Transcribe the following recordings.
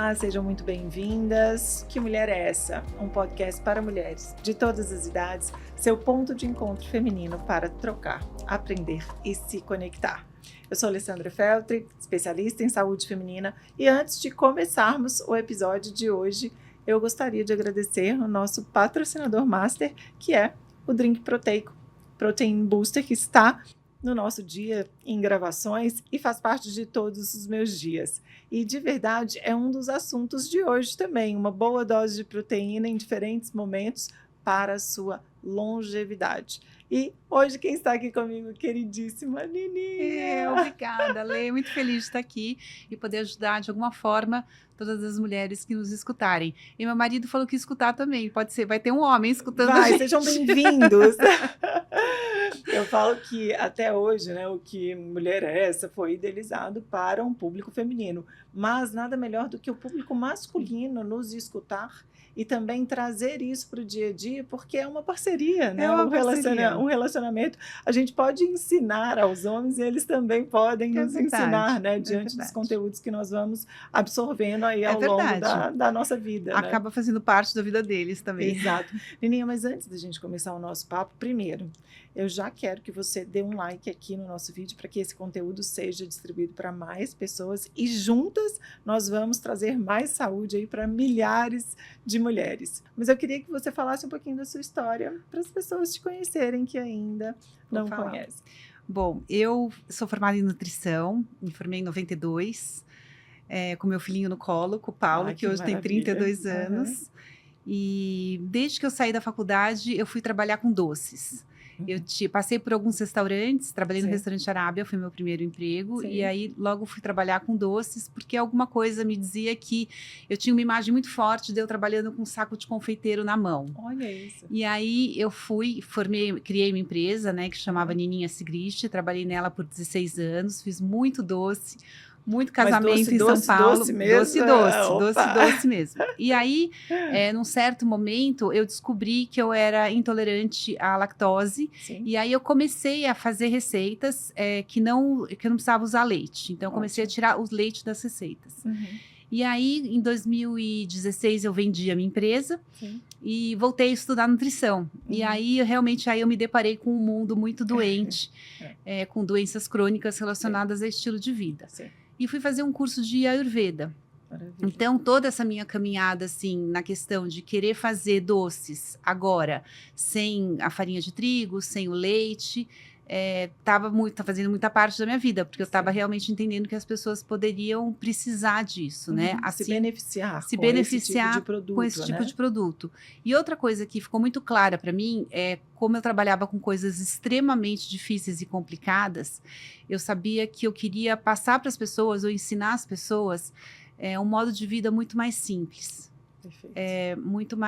Olá, sejam muito bem-vindas. Que Mulher é Essa? Um podcast para mulheres de todas as idades, seu ponto de encontro feminino para trocar, aprender e se conectar. Eu sou Alessandra Feltri, especialista em saúde feminina, e antes de começarmos o episódio de hoje, eu gostaria de agradecer o nosso patrocinador master, que é o Drink Proteico, Protein Booster, que está no nosso dia em gravações e faz parte de todos os meus dias. E de verdade é um dos assuntos de hoje também, uma boa dose de proteína em diferentes momentos para a sua longevidade. E hoje quem está aqui comigo, queridíssima Nininha. Obrigada, Lê, muito feliz de estar aqui e poder ajudar de alguma forma todas as mulheres que nos escutarem. E meu marido falou que escutar também, pode ser, vai ter um homem escutando a gente. Sejam bem-vindos. Eu falo que até hoje, né, o que Mulher é Essa foi idealizado para um público feminino, mas nada melhor do que o público masculino nos escutar e também trazer isso para o dia a dia, porque é uma parceria, né? Um relacionamento. A gente pode ensinar aos homens e eles também podem nos ensinar, né? Diante dos conteúdos que nós vamos absorvendo aí ao longo da nossa vida. Acaba fazendo parte da vida deles também. Exato. Nininha, mas antes da gente começar o nosso papo, primeiro, eu já quero que você dê um like aqui no nosso vídeo para que esse conteúdo seja distribuído para mais pessoas e juntas nós vamos trazer mais saúde aí para milhares de mulheres. Mas eu queria que você falasse um pouquinho da sua história para as pessoas te conhecerem que ainda não conhecem. Bom, eu sou formada em nutrição, me formei em 92, com meu filhinho no colo, com o Paulo, que hoje tem 32 anos. E desde que eu saí da faculdade, eu fui trabalhar com doces. Eu passei por alguns restaurantes, trabalhei no restaurante Arábia, foi meu primeiro emprego. Sim. E aí logo fui trabalhar com doces, porque alguma coisa me dizia que eu tinha uma imagem muito forte de eu trabalhando com um saco de confeiteiro na mão. Olha isso. E aí eu criei uma empresa, né, que chamava Nininha Sigrist, trabalhei nela por 16 anos, fiz muito doce, muito casamento em São Paulo. Doce mesmo? Doce mesmo. E aí, num certo momento, eu descobri que eu era intolerante à lactose. Sim. E aí eu comecei a fazer receitas que eu não precisava usar leite. Então, eu comecei a tirar o leite das receitas. E aí, em 2016, eu vendi a minha empresa. Sim. E voltei a estudar nutrição. E aí, realmente, eu me deparei com um mundo muito doente, com doenças crônicas relacionadas a estilo de vida. Sim. E fui fazer um curso de Ayurveda. Maravilha. Então, toda essa minha caminhada, assim, na questão de querer fazer doces agora, sem a farinha de trigo, sem o leite, estava fazendo muita parte da minha vida, porque eu estava realmente entendendo que as pessoas poderiam precisar disso, né? Assim, se beneficiar com esse tipo de produto. E outra coisa que ficou muito clara para mim é como eu trabalhava com coisas extremamente difíceis e complicadas, eu sabia que eu queria passar para as pessoas ou ensinar as pessoas um modo de vida muito mais simples. Perfeito. Muito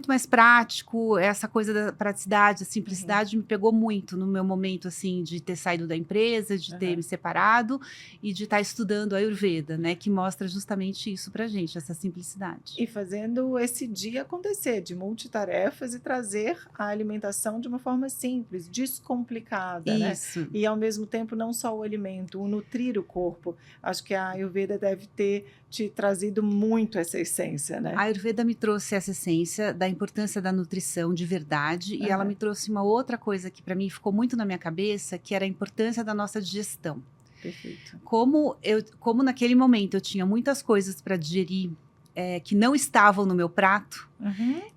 mais prático, essa coisa da praticidade, a simplicidade me pegou muito no meu momento, assim, de ter saído da empresa, de ter me separado e de estar estudando a Ayurveda, né, que mostra justamente isso pra gente, essa simplicidade. E fazendo esse dia acontecer, de multitarefas e trazer a alimentação de uma forma simples, descomplicada, isso. Né? E ao mesmo tempo não só o alimento, o nutrir o corpo. Acho que a Ayurveda deve ter te trazido muito essa essência, né? A Ayurveda me trouxe essa essência da importância da nutrição de verdade e ela me trouxe uma outra coisa que para mim ficou muito na minha cabeça, que era a importância da nossa digestão. Perfeito. Como naquele momento eu tinha muitas coisas para digerir que não estavam no meu prato,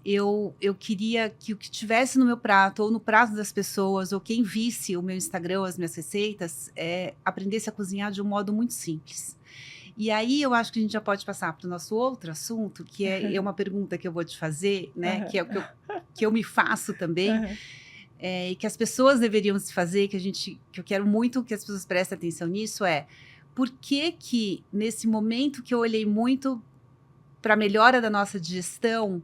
eu queria que o que tivesse no meu prato ou no prato das pessoas ou quem visse o meu Instagram, as minhas receitas, aprendesse a cozinhar de um modo muito simples. E aí eu acho que a gente já pode passar para o nosso outro assunto, que é uma pergunta que eu vou te fazer, né? Que é o que eu me faço também, e que as pessoas deveriam se fazer, que eu quero muito que as pessoas prestem atenção nisso, por que nesse momento que eu olhei muito para a melhora da nossa digestão,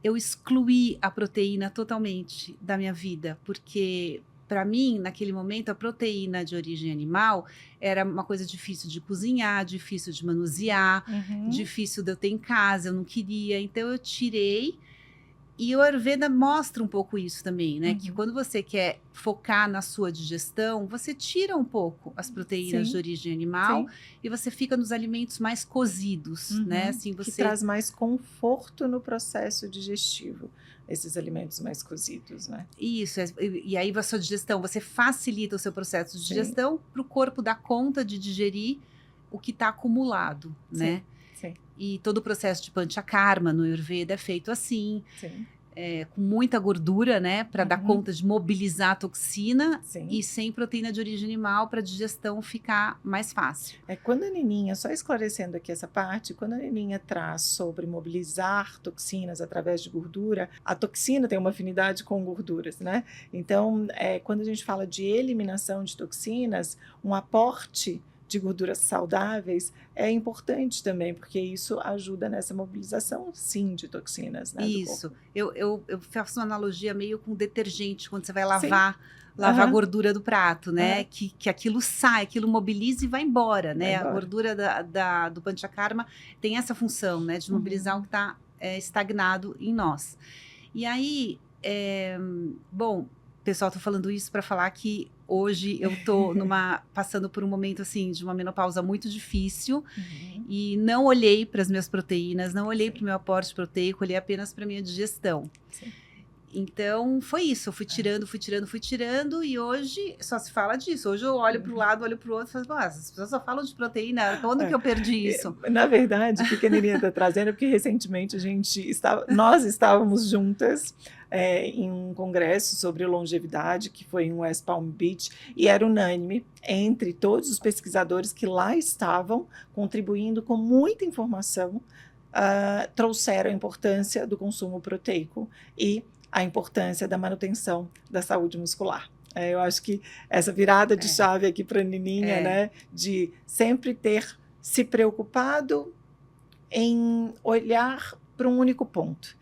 eu excluí a proteína totalmente da minha vida, porque para mim, naquele momento, a proteína de origem animal era uma coisa difícil de cozinhar, difícil de manusear, difícil de eu ter em casa, eu não queria. Então, eu tirei E o Ayurveda mostra um pouco isso também, né? Uhum. Que quando você quer focar na sua digestão, você tira um pouco as proteínas de origem animal e você fica nos alimentos mais cozidos, né? Assim, Que traz mais conforto no processo digestivo, esses alimentos mais cozidos, né? Isso, e aí a sua digestão, você facilita o seu processo de digestão para o corpo dar conta de digerir o que está acumulado, né? Sim. E todo o processo de Panchakarma no Ayurveda é feito assim, com muita gordura, né? Para dar conta de mobilizar a toxina e sem proteína de origem animal para a digestão ficar mais fácil. Quando a Nininha, só esclarecendo aqui essa parte, quando a Nininha traz sobre mobilizar toxinas através de gordura, a toxina tem uma afinidade com gorduras, né? Então, quando a gente fala de eliminação de toxinas, um aporte de gorduras saudáveis é importante também, porque isso ajuda nessa mobilização, sim, de toxinas, né? Isso. Eu faço uma analogia meio com detergente, quando você vai lavar a gordura do prato, né? Que aquilo sai, aquilo mobiliza e vai embora, né? A gordura do Panchakarma tem essa função, né? De mobilizar o que está estagnado em nós. E aí, bom, o pessoal tá falando isso para falar que hoje eu tô passando por um momento assim de uma menopausa muito difícil e não olhei para as minhas proteínas, não olhei para o meu aporte proteico, olhei apenas para minha digestão. Então foi isso, eu fui tirando e hoje só se fala disso. Hoje eu olho para o lado, olho para o outro e falo, as pessoas só falam de proteína, quando que eu perdi isso? Na verdade, o que a Nininha está trazendo é porque recentemente nós estávamos juntas em um congresso sobre longevidade, que foi em West Palm Beach, e era unânime entre todos os pesquisadores que lá estavam, contribuindo com muita informação, trouxeram a importância do consumo proteico e a importância da manutenção da saúde muscular. Eu acho que essa virada de chave aqui para a Nininha, né, de sempre ter se preocupado em olhar para um único ponto.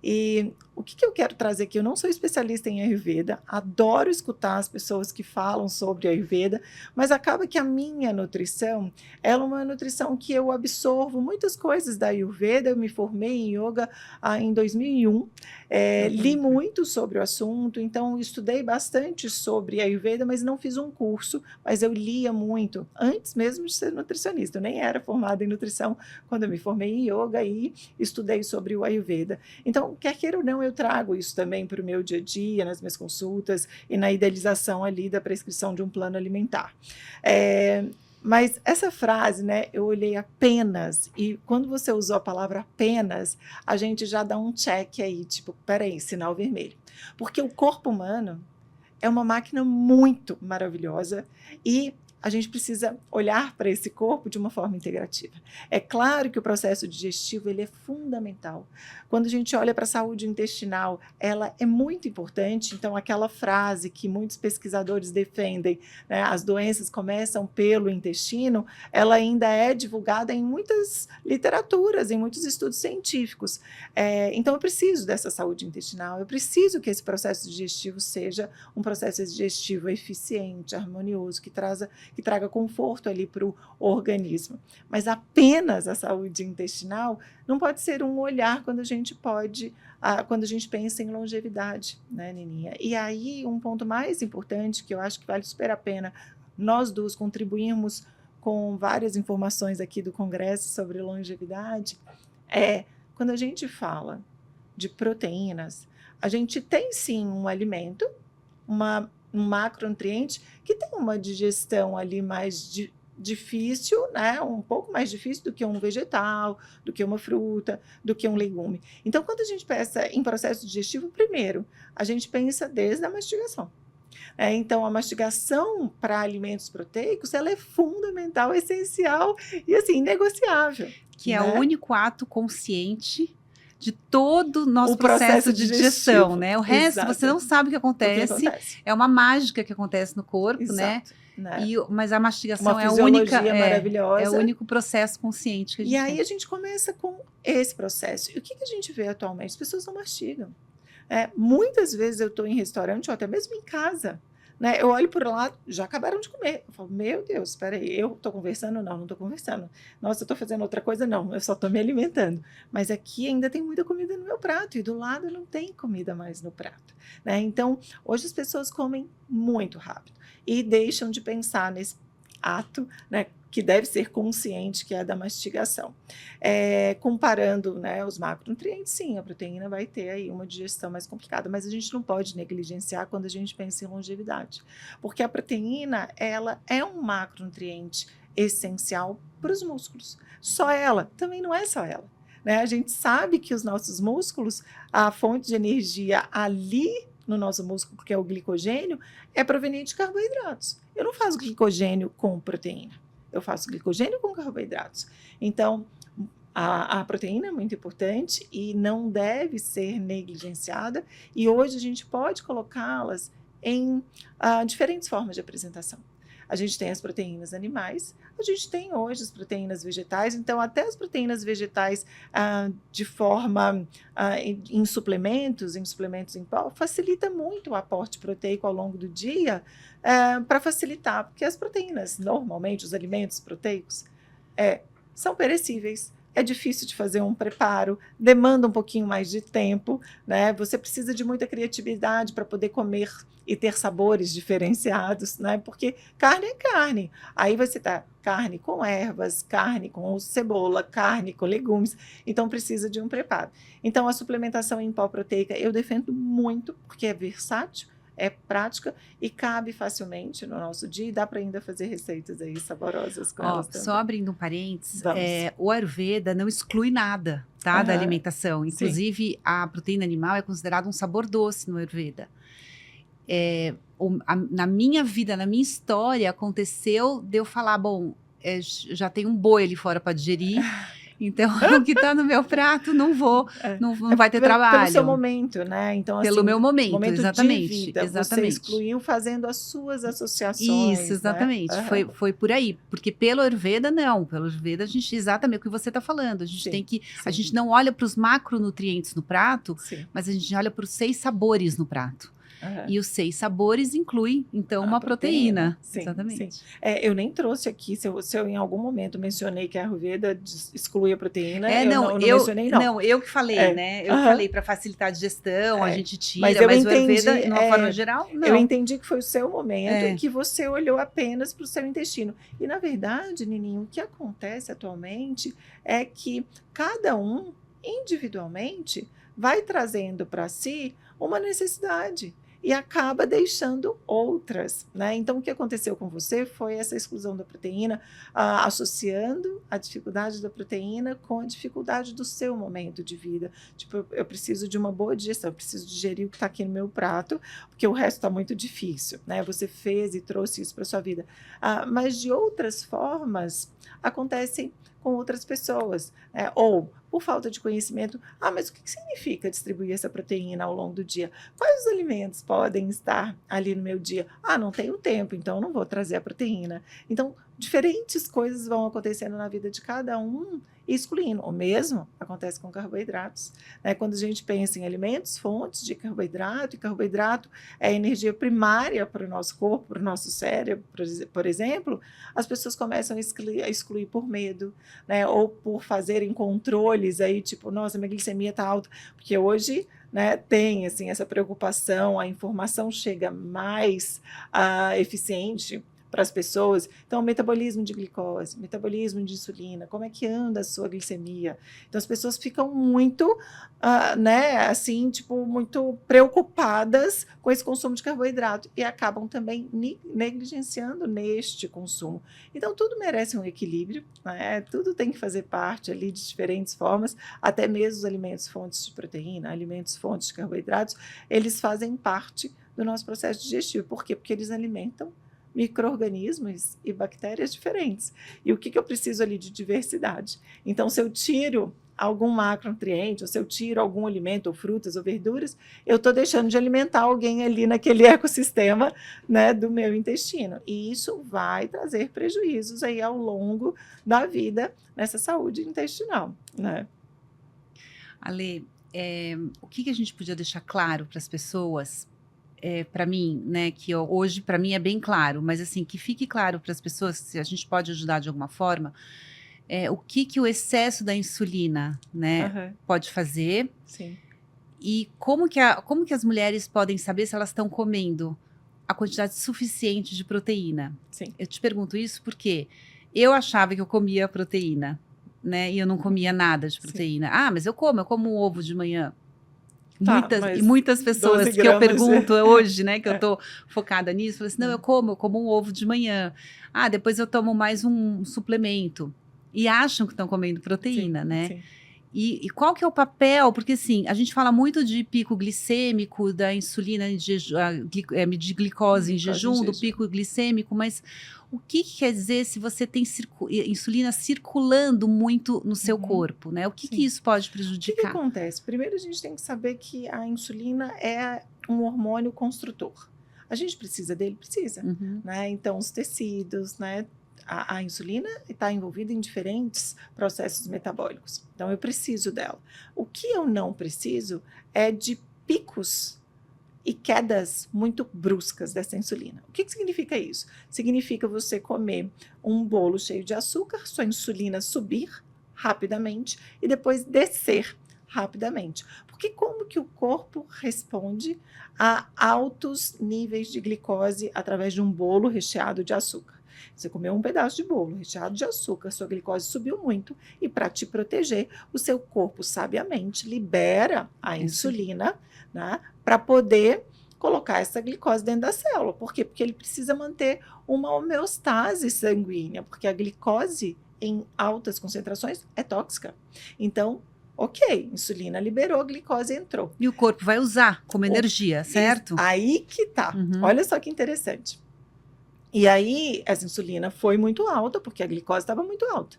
E o que eu quero trazer aqui? Eu não sou especialista em Ayurveda, adoro escutar as pessoas que falam sobre Ayurveda, mas acaba que a minha nutrição é uma nutrição que eu absorvo muitas coisas da Ayurveda. Eu me formei em yoga em 2001, li muito sobre o assunto, então estudei bastante sobre Ayurveda, mas não fiz um curso, mas eu lia muito, antes mesmo de ser nutricionista. Eu nem era formada em nutrição quando eu me formei em yoga e estudei sobre o Ayurveda. Então, quer queira ou não, eu trago isso também para o meu dia a dia, nas minhas consultas e na idealização ali da prescrição de um plano alimentar. Mas essa frase, né, eu olhei apenas, e quando você usou a palavra apenas, a gente já dá um check aí, tipo, peraí, sinal vermelho. Porque o corpo humano é uma máquina muito maravilhosa e a gente precisa olhar para esse corpo de uma forma integrativa. É claro que o processo digestivo ele é fundamental. Quando a gente olha para a saúde intestinal, ela é muito importante. Então, aquela frase que muitos pesquisadores defendem, né, as doenças começam pelo intestino, ela ainda é divulgada em muitas literaturas, em muitos estudos científicos. Então, eu preciso dessa saúde intestinal, eu preciso que esse processo digestivo seja um processo digestivo eficiente, harmonioso, que traga conforto ali para o organismo. Mas apenas a saúde intestinal não pode ser um olhar quando a gente pensa em longevidade, né, Nininha? E aí, um ponto mais importante, que eu acho que vale super a pena nós duas contribuirmos com várias informações aqui do Congresso sobre longevidade, quando a gente fala de proteínas, a gente tem sim um alimento, um macronutriente que tem uma digestão ali mais difícil, né? Um pouco mais difícil do que um vegetal, do que uma fruta, do que um legume. Então, quando a gente pensa em processo digestivo, primeiro, a gente pensa desde a mastigação. Então, a mastigação para alimentos proteicos, ela é fundamental, essencial e, assim, inegociável. Que é o único ato consciente de todo o nosso processo de digestão, né? O resto, você não sabe o que acontece. É uma mágica que acontece no corpo, exato, né? Mas a mastigação é a única, maravilhosa. É o único processo consciente que a gente tem. E aí a gente começa com esse processo. E o que a gente vê atualmente? As pessoas não mastigam. Muitas vezes eu estou em restaurante ou até mesmo em casa, né? Eu olho por lá, já acabaram de comer. Eu falo, meu Deus, espera aí, eu estou conversando? Não estou conversando. Nossa, eu estou fazendo outra coisa? Não, eu só estou me alimentando. Mas aqui ainda tem muita comida no meu prato e do lado não tem comida mais no prato, né? Então, hoje as pessoas comem muito rápido e deixam de pensar nesse ato, né, que deve ser consciente, que é a da mastigação. Comparando, né, os macronutrientes, sim, a proteína vai ter aí uma digestão mais complicada, mas a gente não pode negligenciar quando a gente pensa em longevidade, porque a proteína, ela é um macronutriente essencial para os músculos. Só ela, também não é só ela, né? A gente sabe que os nossos músculos, a fonte de energia ali no nosso músculo, porque é o glicogênio, é proveniente de carboidratos. Eu não faço glicogênio com proteína, eu faço glicogênio com carboidratos. Então, a proteína é muito importante e não deve ser negligenciada, e hoje a gente pode colocá-las em diferentes formas de apresentação. A gente tem as proteínas animais, a gente tem hoje as proteínas vegetais, então até as proteínas vegetais de forma em suplementos em pó, facilita muito o aporte proteico ao longo do dia para facilitar, porque as proteínas, normalmente, os alimentos proteicos, são perecíveis. É difícil de fazer um preparo, demanda um pouquinho mais de tempo, né? Você precisa de muita criatividade para poder comer e ter sabores diferenciados, né? Porque carne é carne. Aí você tá carne com ervas, carne com cebola, carne com legumes. Então precisa de um preparo. Então a suplementação em pó proteica eu defendo muito, porque é versátil, é prática e cabe facilmente no nosso dia, e dá para ainda fazer receitas aí saborosas com elas também. Só abrindo um parênteses, o Ayurveda não exclui nada, tá, da alimentação. Inclusive, sim, a proteína animal é considerada um sabor doce no Ayurveda. Na minha vida, na minha história, aconteceu de eu falar, bom, já tem um boi ali fora para digerir, então o que está no meu prato não vai ter trabalho. Pelo seu momento, né? Então, pelo meu momento exatamente, de vida, exatamente. Você excluiu fazendo as suas associações. Isso, exatamente. Né? Foi por aí. Porque pelo Ayurveda, não. Pelo Ayurveda, a gente, exatamente o que você está falando. A gente tem que. Sim. A gente não olha para os macronutrientes no prato, sim, mas a gente olha para os 6 sabores no prato. E os 6 sabores incluem, então, uma proteína. Sim, exatamente. Sim. Eu nem trouxe aqui, se eu em algum momento mencionei que a Ayurveda exclui a proteína, eu não mencionei, não. Não, eu que falei, né? Eu falei para facilitar a digestão, a gente tira, mas o Ayurveda, de uma forma geral, não. Eu entendi que foi o seu momento e que você olhou apenas para o seu intestino. E, na verdade, Nininho, o que acontece atualmente é que cada um, individualmente, vai trazendo para si uma necessidade e acaba deixando outras, né? Então, o que aconteceu com você foi essa exclusão da proteína, associando a dificuldade da proteína com a dificuldade do seu momento de vida. Tipo, eu preciso de uma boa digestão, eu preciso digerir o que está aqui no meu prato, porque o resto está muito difícil, né? Você fez e trouxe isso para sua vida. Mas de outras formas, acontecem com outras pessoas, né? Ou por falta de conhecimento, mas o que significa distribuir essa proteína ao longo do dia? Quais os alimentos podem estar ali no meu dia? Não tenho tempo, então não vou trazer a proteína. Então, diferentes coisas vão acontecendo na vida de cada um, excluindo. O mesmo acontece com carboidratos, né? Quando a gente pensa em alimentos, fontes de carboidrato, e carboidrato é energia primária para o nosso corpo, para o nosso cérebro, por exemplo, as pessoas começam a excluir por medo, né? Ou por fazerem controles aí, tipo, nossa, minha glicemia está alta, porque hoje, né, tem assim, essa preocupação, a informação chega mais eficiente para as pessoas. Então, metabolismo de glicose, metabolismo de insulina, como é que anda a sua glicemia? Então, as pessoas ficam muito, né, assim, tipo, muito preocupadas com esse consumo de carboidrato e acabam também negligenciando neste consumo. Então, tudo merece um equilíbrio, né? Tudo tem que fazer parte ali de diferentes formas, até mesmo os alimentos fontes de proteína, alimentos fontes de carboidratos, eles fazem parte do nosso processo digestivo. Por quê? Porque eles alimentam micro-organismos e bactérias diferentes. E o que eu preciso ali de diversidade? Então, se eu tiro algum macronutriente, ou se eu tiro algum alimento, ou frutas, ou verduras, eu estou deixando de alimentar alguém ali naquele ecossistema, né, do meu intestino. E isso vai trazer prejuízos aí ao longo da vida nessa saúde intestinal, né? Ale, o que a gente podia deixar claro para as pessoas para mim, né, que hoje para mim é bem claro, mas assim, que fique claro para as pessoas, se a gente pode ajudar de alguma forma, o que o excesso da insulina, né, pode fazer. Sim. E como que as mulheres podem saber se elas estão comendo a quantidade suficiente de proteína? Sim. Eu te pergunto isso porque eu achava que eu comia proteína, né, e eu não comia nada de proteína. Sim. Mas eu como um ovo de manhã. Muitas pessoas que eu pergunto hoje, né, que eu tô focada nisso, falam assim, não, eu como um ovo de manhã. Depois eu tomo mais um suplemento. E acham que estão comendo proteína, né? Sim. E qual que é o papel? Porque, assim, a gente fala muito de pico glicêmico, da insulina de glicose em jejum, do pico glicêmico, mas o que quer dizer se você tem insulina circulando muito no seu corpo, né? O que isso pode prejudicar? O que acontece? Primeiro, a gente tem que saber que a insulina é um hormônio construtor. A gente precisa dele? Precisa. Né? Então, os tecidos, né? A insulina está envolvida em diferentes processos metabólicos. Então, eu preciso dela. O que eu não preciso é de picos e quedas muito bruscas dessa insulina. O que significa isso? Significa você comer um bolo cheio de açúcar, sua insulina subir rapidamente e depois descer rapidamente. Porque como que o corpo responde a altos níveis de glicose através de um bolo recheado de açúcar? Você comeu um pedaço de bolo recheado de açúcar, sua glicose subiu muito e para te proteger, o seu corpo sabiamente libera a insulina, né, para poder colocar essa glicose dentro da célula. Por quê? Porque ele precisa manter uma homeostase sanguínea, porque a glicose em altas concentrações é tóxica. Então, ok, insulina liberou, a glicose entrou. E o corpo vai usar como energia, certo? Aí que tá. Olha só que interessante. E aí, essa insulina foi muito alta, porque a glicose estava muito alta.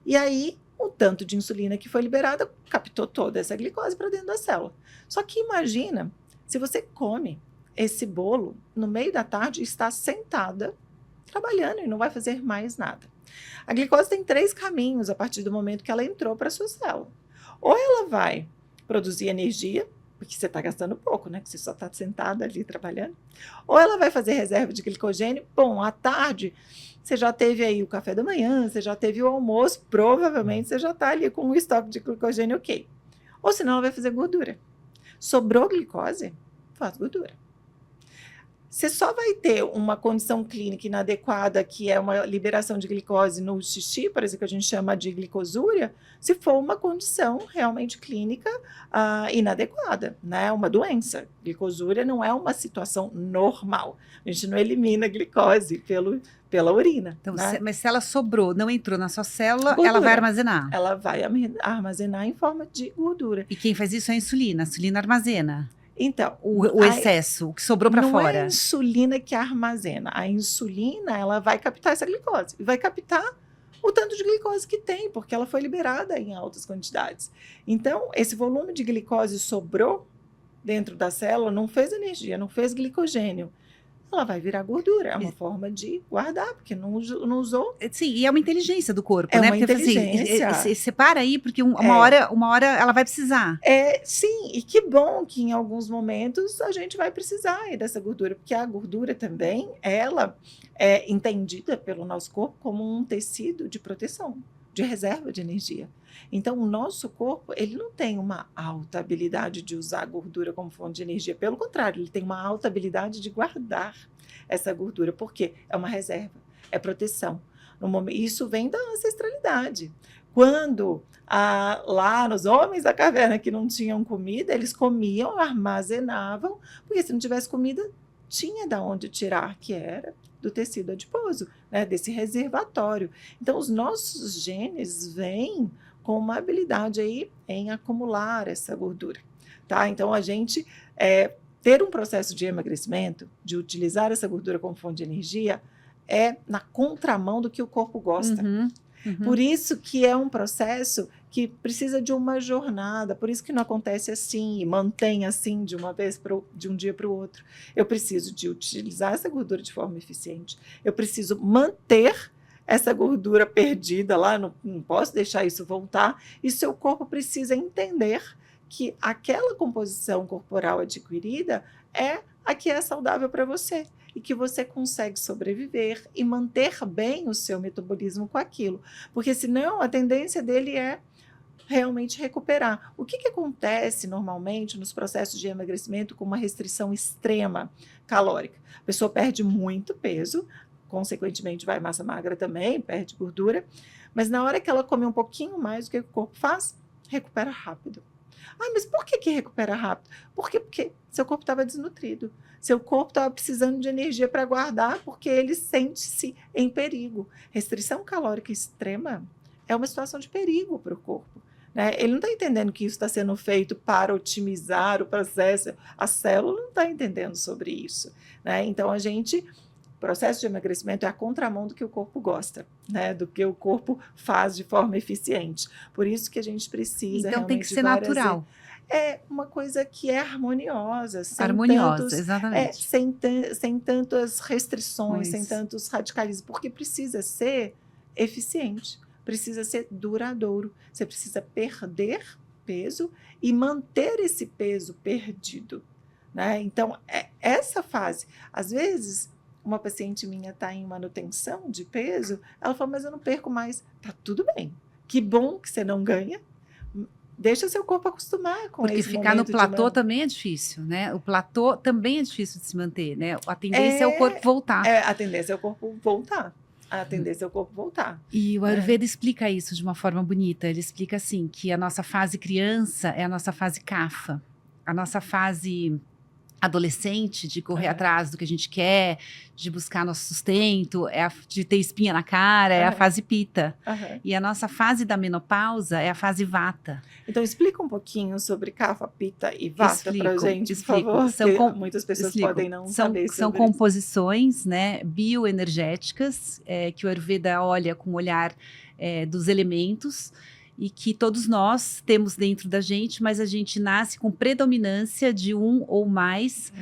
E aí, o tanto de insulina que foi liberada captou toda essa glicose para dentro da célula. Só que imagina, se você come esse bolo no meio da tarde e está sentada, trabalhando e não vai fazer mais nada. A glicose tem 3 caminhos a partir do momento que ela entrou para a sua célula. Ou ela vai produzir energia, porque você está gastando pouco, né? Que você só está sentada ali trabalhando. Ou ela vai fazer reserva de glicogênio. Bom, à tarde, você já teve aí o café da manhã, você já teve o almoço, provavelmente você já está ali com um estoque de glicogênio ok. Ou senão ela vai fazer gordura. Sobrou glicose? Faz gordura. Você só vai ter uma condição clínica inadequada, que é uma liberação de glicose no xixi, por exemplo, que a gente chama de glicosúria, se for uma condição realmente clínica inadequada, né? Uma doença. Glicosúria não é uma situação normal. A gente não elimina glicose pela urina. Então, né? Mas se ela sobrou, não entrou na sua célula, gordura. Ela vai armazenar? Ela vai armazenar em forma de gordura. E quem faz isso é a insulina. A insulina armazena. Então, o excesso, o que sobrou para fora. Não é a insulina que armazena. A insulina, ela vai captar essa glicose. E vai captar o tanto de glicose que tem, porque ela foi liberada em altas quantidades. Então, esse volume de glicose sobrou dentro da célula, não fez energia, não fez glicogênio. Ela vai virar gordura. É uma forma de guardar, porque não usou. Sim, e é uma inteligência do corpo, né? É uma inteligência. Assim, separa aí, porque uma hora ela vai precisar. Sim, e que bom que em alguns momentos a gente vai precisar aí dessa gordura, porque a gordura também, ela é entendida pelo nosso corpo como um tecido de proteção, de reserva de energia. Então, o nosso corpo, ele não tem uma alta habilidade de usar a gordura como fonte de energia. Pelo contrário, ele tem uma alta habilidade de guardar essa gordura, porque é uma reserva, é proteção. Isso vem da ancestralidade. Quando lá nos homens da caverna que não tinham comida, eles comiam, armazenavam, porque se não tivesse comida, tinha de onde tirar, que era do tecido adiposo, né, desse reservatório. Então, os nossos genes vêm com uma habilidade aí em acumular essa gordura, tá? Então, a gente ter um processo de emagrecimento, de utilizar essa gordura como fonte de energia, é na contramão do que o corpo gosta. Por isso que é um processo que precisa de uma jornada, por isso que não acontece assim e mantém assim de um dia para o outro. Eu preciso de utilizar essa gordura de forma eficiente, eu preciso manter essa gordura perdida lá, não posso deixar isso voltar, e seu corpo precisa entender que aquela composição corporal adquirida é a que é saudável para você e que você consegue sobreviver e manter bem o seu metabolismo com aquilo. Porque senão a tendência dele é realmente recuperar. O que acontece normalmente nos processos de emagrecimento com uma restrição extrema calórica? A pessoa perde muito peso, consequentemente vai massa magra também, perde gordura, mas na hora que ela come um pouquinho mais, o que o corpo faz? Recupera rápido. Ah, mas por que recupera rápido? Porque seu corpo estava desnutrido. Seu corpo estava precisando de energia para guardar, porque ele sente-se em perigo. Restrição calórica extrema é uma situação de perigo para o corpo. Né? Ele não está entendendo que isso está sendo feito para otimizar o processo. A célula não está entendendo sobre isso. Né? Então, o processo de emagrecimento é a contramão do que o corpo gosta, né? Do que o corpo faz de forma eficiente. Por isso que a gente precisa então tem que ser várias... natural. É uma coisa que é harmoniosa. Exatamente. Sem tantas restrições, sem tantos radicalismos, porque precisa ser eficiente, precisa ser duradouro. Você precisa perder peso e manter esse peso perdido. Né? Então, essa fase, às vezes... Uma paciente minha está em manutenção de peso, ela fala, mas eu não perco mais. Tá tudo bem. Que bom que você não ganha. Deixa seu corpo acostumar com porque esse momento. Porque ficar no platô também é difícil, né? O platô também é difícil de se manter, né? A tendência é o corpo voltar. A tendência é o corpo voltar. A tendência é o corpo voltar. E o Ayurveda explica isso de uma forma bonita. Ele explica assim, que a nossa fase criança é a nossa fase kapha. A nossa fase... adolescente, de correr atrás do que a gente quer, de buscar nosso sustento, de ter espinha na cara, é a fase Pitta. E a nossa fase da menopausa é a fase Vata. Então, explica um pouquinho sobre Kapha, Pitta e Vata para a gente, por favor, muitas pessoas podem não saber sobre São composições, né, bioenergéticas, que o Ayurveda olha com o olhar dos elementos, e que todos nós temos dentro da gente, mas a gente nasce com predominância de um ou mais.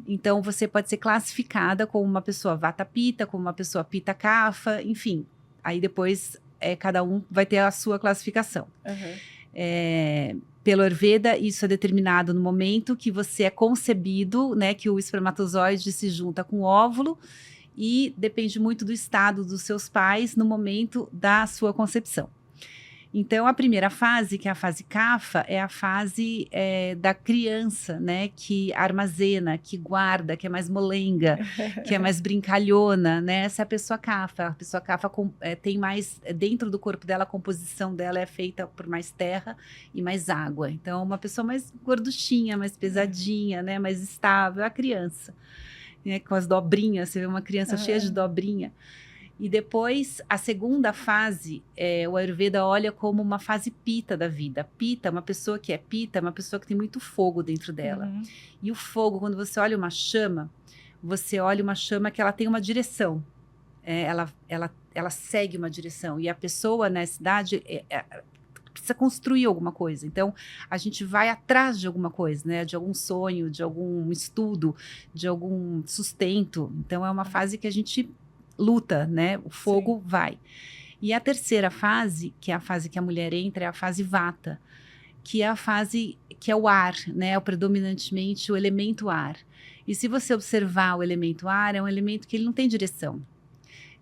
Então, você pode ser classificada como uma pessoa Vata Pitta, como uma pessoa Pitta Kapha, enfim. Aí depois, cada um vai ter a sua classificação. Pelo Ayurveda, isso é determinado no momento que você é concebido, né, que o espermatozoide se junta com o óvulo, e depende muito do estado dos seus pais no momento da sua concepção. Então, a primeira fase, que é a fase Kapha, é a fase da criança, né? Que armazena, que guarda, que é mais molenga, que é mais brincalhona, né? Essa é a pessoa Kapha. A pessoa Kapha tem mais, dentro do corpo dela, a composição dela é feita por mais terra e mais água. Então, uma pessoa mais gorduchinha, mais pesadinha, né? Mais estável, é a criança. Né? Com as dobrinhas, você vê uma criança cheia de dobrinha. E depois, a segunda fase, o Ayurveda olha como uma fase Pitta da vida. Pitta, uma pessoa que é Pitta, é uma pessoa que tem muito fogo dentro dela. E o fogo, quando você olha uma chama, você olha uma chama que ela tem uma direção. Ela segue uma direção. E a pessoa, nessa idade, precisa construir alguma coisa. Então, a gente vai atrás de alguma coisa, né? De algum sonho, de algum estudo, de algum sustento. Então, é uma fase que a gente... luta, né? O fogo vai. E a terceira fase, que é a fase que a mulher entra, é a fase Vata, que é a fase que é o ar, né? Predominantemente o elemento ar. E se você observar o elemento ar, é um elemento que ele não tem direção.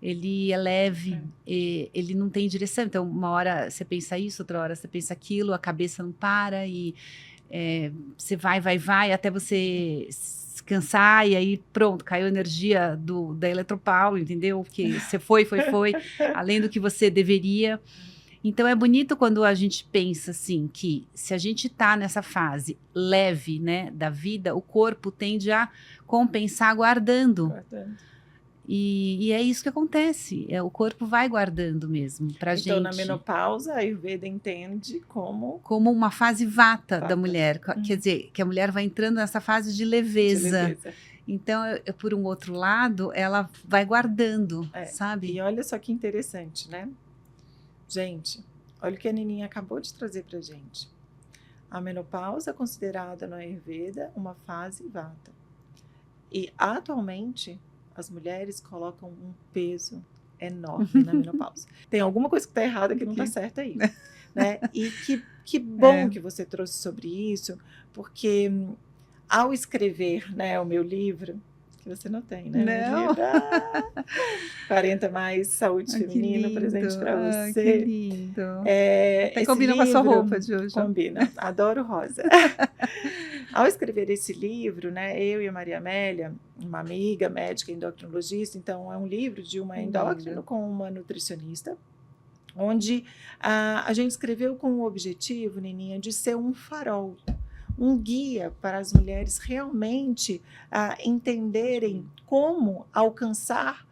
Ele é leve, ele não tem direção. Então, uma hora você pensa isso, outra hora você pensa aquilo, a cabeça não para e você vai, até você cansar e aí pronto, caiu a energia da Eletropaulo, entendeu? Que você foi, além do que você deveria. Então é bonito quando a gente pensa assim, que se a gente tá nessa fase leve, né, da vida, o corpo tende a compensar guardando. E é isso que acontece, o corpo vai guardando mesmo pra gente. Então, na menopausa, a Ayurveda entende como uma fase vata da mulher, quer dizer, que a mulher vai entrando nessa fase de leveza. Então, por um outro lado, ela vai guardando, sabe? E olha só que interessante, né? Gente, olha o que a Nininha acabou de trazer pra gente. A menopausa é considerada no Ayurveda uma fase vata. E, atualmente, as mulheres colocam um peso enorme na menopausa. Tem alguma coisa que está errada que não está certa aí. Né? E que Que bom que você trouxe sobre isso, porque ao escrever, né, o meu livro, que você não tem, né? Não. 40 mais saúde feminina, presente para você. Que lindo. Até combina com a sua roupa de hoje. Combina, adoro rosa. Ao escrever esse livro, né, eu e a Maria Amélia, uma amiga médica endocrinologista, então é um livro de uma endócrino com uma nutricionista, onde a gente escreveu com o objetivo, Nininha, de ser um farol, um guia para as mulheres realmente entenderem como alcançar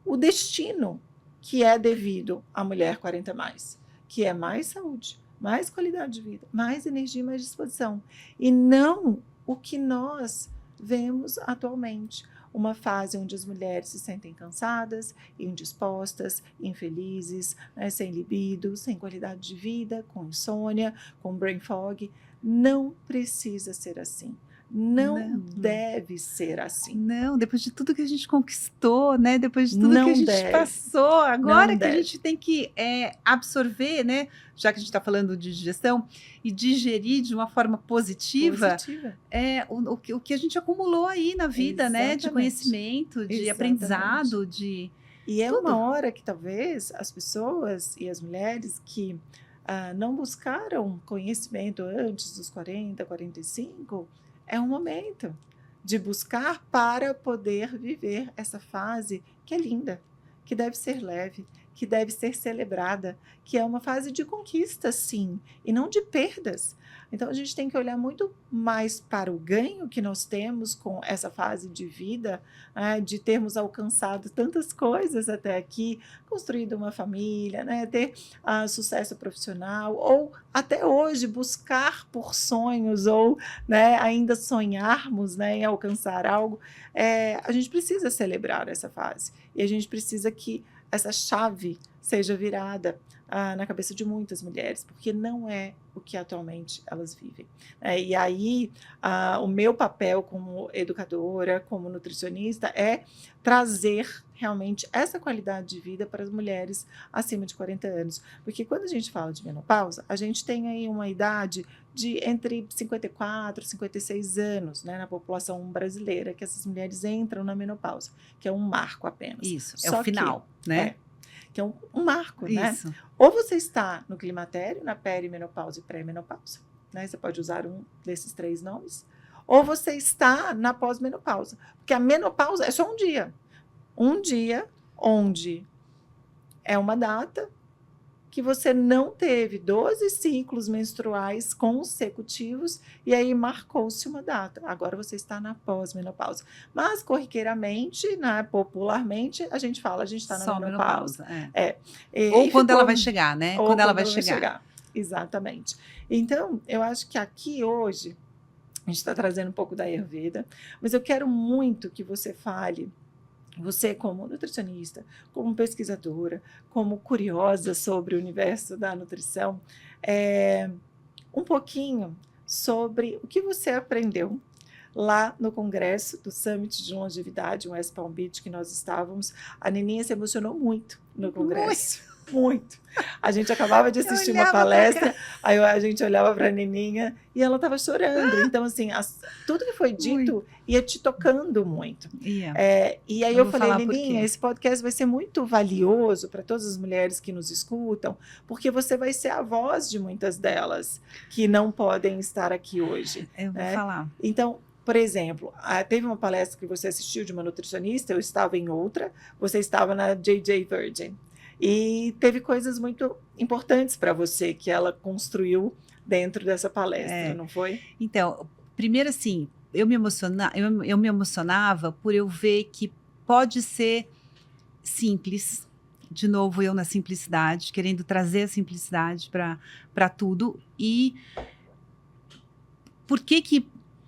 o destino que é devido à mulher 40+, que é mais saúde, mais qualidade de vida, mais energia, mais disposição, e não o que nós vemos atualmente. Uma fase onde as mulheres se sentem cansadas, indispostas, infelizes, né, sem libido, sem qualidade de vida, com insônia, com brain fog. Não precisa ser assim. Não deve ser assim. Não, depois de tudo que a gente conquistou, né? Depois de tudo que a gente passou, agora que a gente tem que absorver, né? Já que a gente está falando de digestão, e digerir de uma forma positiva. O que a gente acumulou aí na vida, né? De conhecimento, de aprendizado, de... E é uma hora que talvez as pessoas e as mulheres que não buscaram conhecimento antes dos 40, 45... é um momento de buscar para poder viver essa fase que é linda, que deve ser leve, que deve ser celebrada, que é uma fase de conquista, sim, e não de perdas. Então, a gente tem que olhar muito mais para o ganho que nós temos com essa fase de vida, de termos alcançado tantas coisas até aqui, construído uma família, né, ter sucesso profissional, ou até hoje buscar por sonhos, ou né, ainda sonharmos, né, em alcançar algo. A gente precisa celebrar essa fase, e a gente precisa que essa chave seja virada na cabeça de muitas mulheres, porque não é o que atualmente elas vivem. E aí, o meu papel como educadora, como nutricionista, é trazer realmente essa qualidade de vida para as mulheres acima de 40 anos. Porque quando a gente fala de menopausa, a gente tem aí uma idade de entre 54 e 56 anos, né, na população brasileira, que essas mulheres entram na menopausa, que é um marco apenas. Isso, é o final, né? Que é um marco, isso, né? Ou você está no climatério, na perimenopausa e pré-menopausa, né? Você pode usar um desses 3 nomes. Ou você está na pós-menopausa, porque a menopausa é só um dia. Um dia onde é uma data que você não teve 12 ciclos menstruais consecutivos e aí marcou-se uma data. Agora você está na pós-menopausa. Mas, corriqueiramente, né, popularmente, a gente fala, a gente está na menopausa. Ou quando ela vai chegar, né? Ou quando ela vai chegar. Exatamente. Então, eu acho que aqui hoje, a gente está trazendo um pouco da Ayurveda, mas eu quero muito que você fale, você como nutricionista, como pesquisadora, como curiosa sobre o universo da nutrição, um pouquinho sobre o que você aprendeu lá no congresso do Summit de Longevidade, em West Palm Beach, que nós estávamos. A Nininha se emocionou muito no congresso. Muito. A gente acabava de assistir uma palestra, aí a gente olhava para a Nininha e ela estava chorando. Então, assim, tudo que foi dito ia te tocando muito. E aí eu falei, Nininha, esse podcast vai ser muito valioso para todas as mulheres que nos escutam, porque você vai ser a voz de muitas delas que não podem estar aqui hoje. Eu vou falar. Então, por exemplo, teve uma palestra que você assistiu de uma nutricionista, eu estava em outra, você estava na JJ Virgin. E teve coisas muito importantes para você que ela construiu dentro dessa palestra, não foi? Então, primeiro assim, eu me emocionava por eu ver que pode ser simples. De novo, eu na simplicidade, querendo trazer a simplicidade para tudo. E por que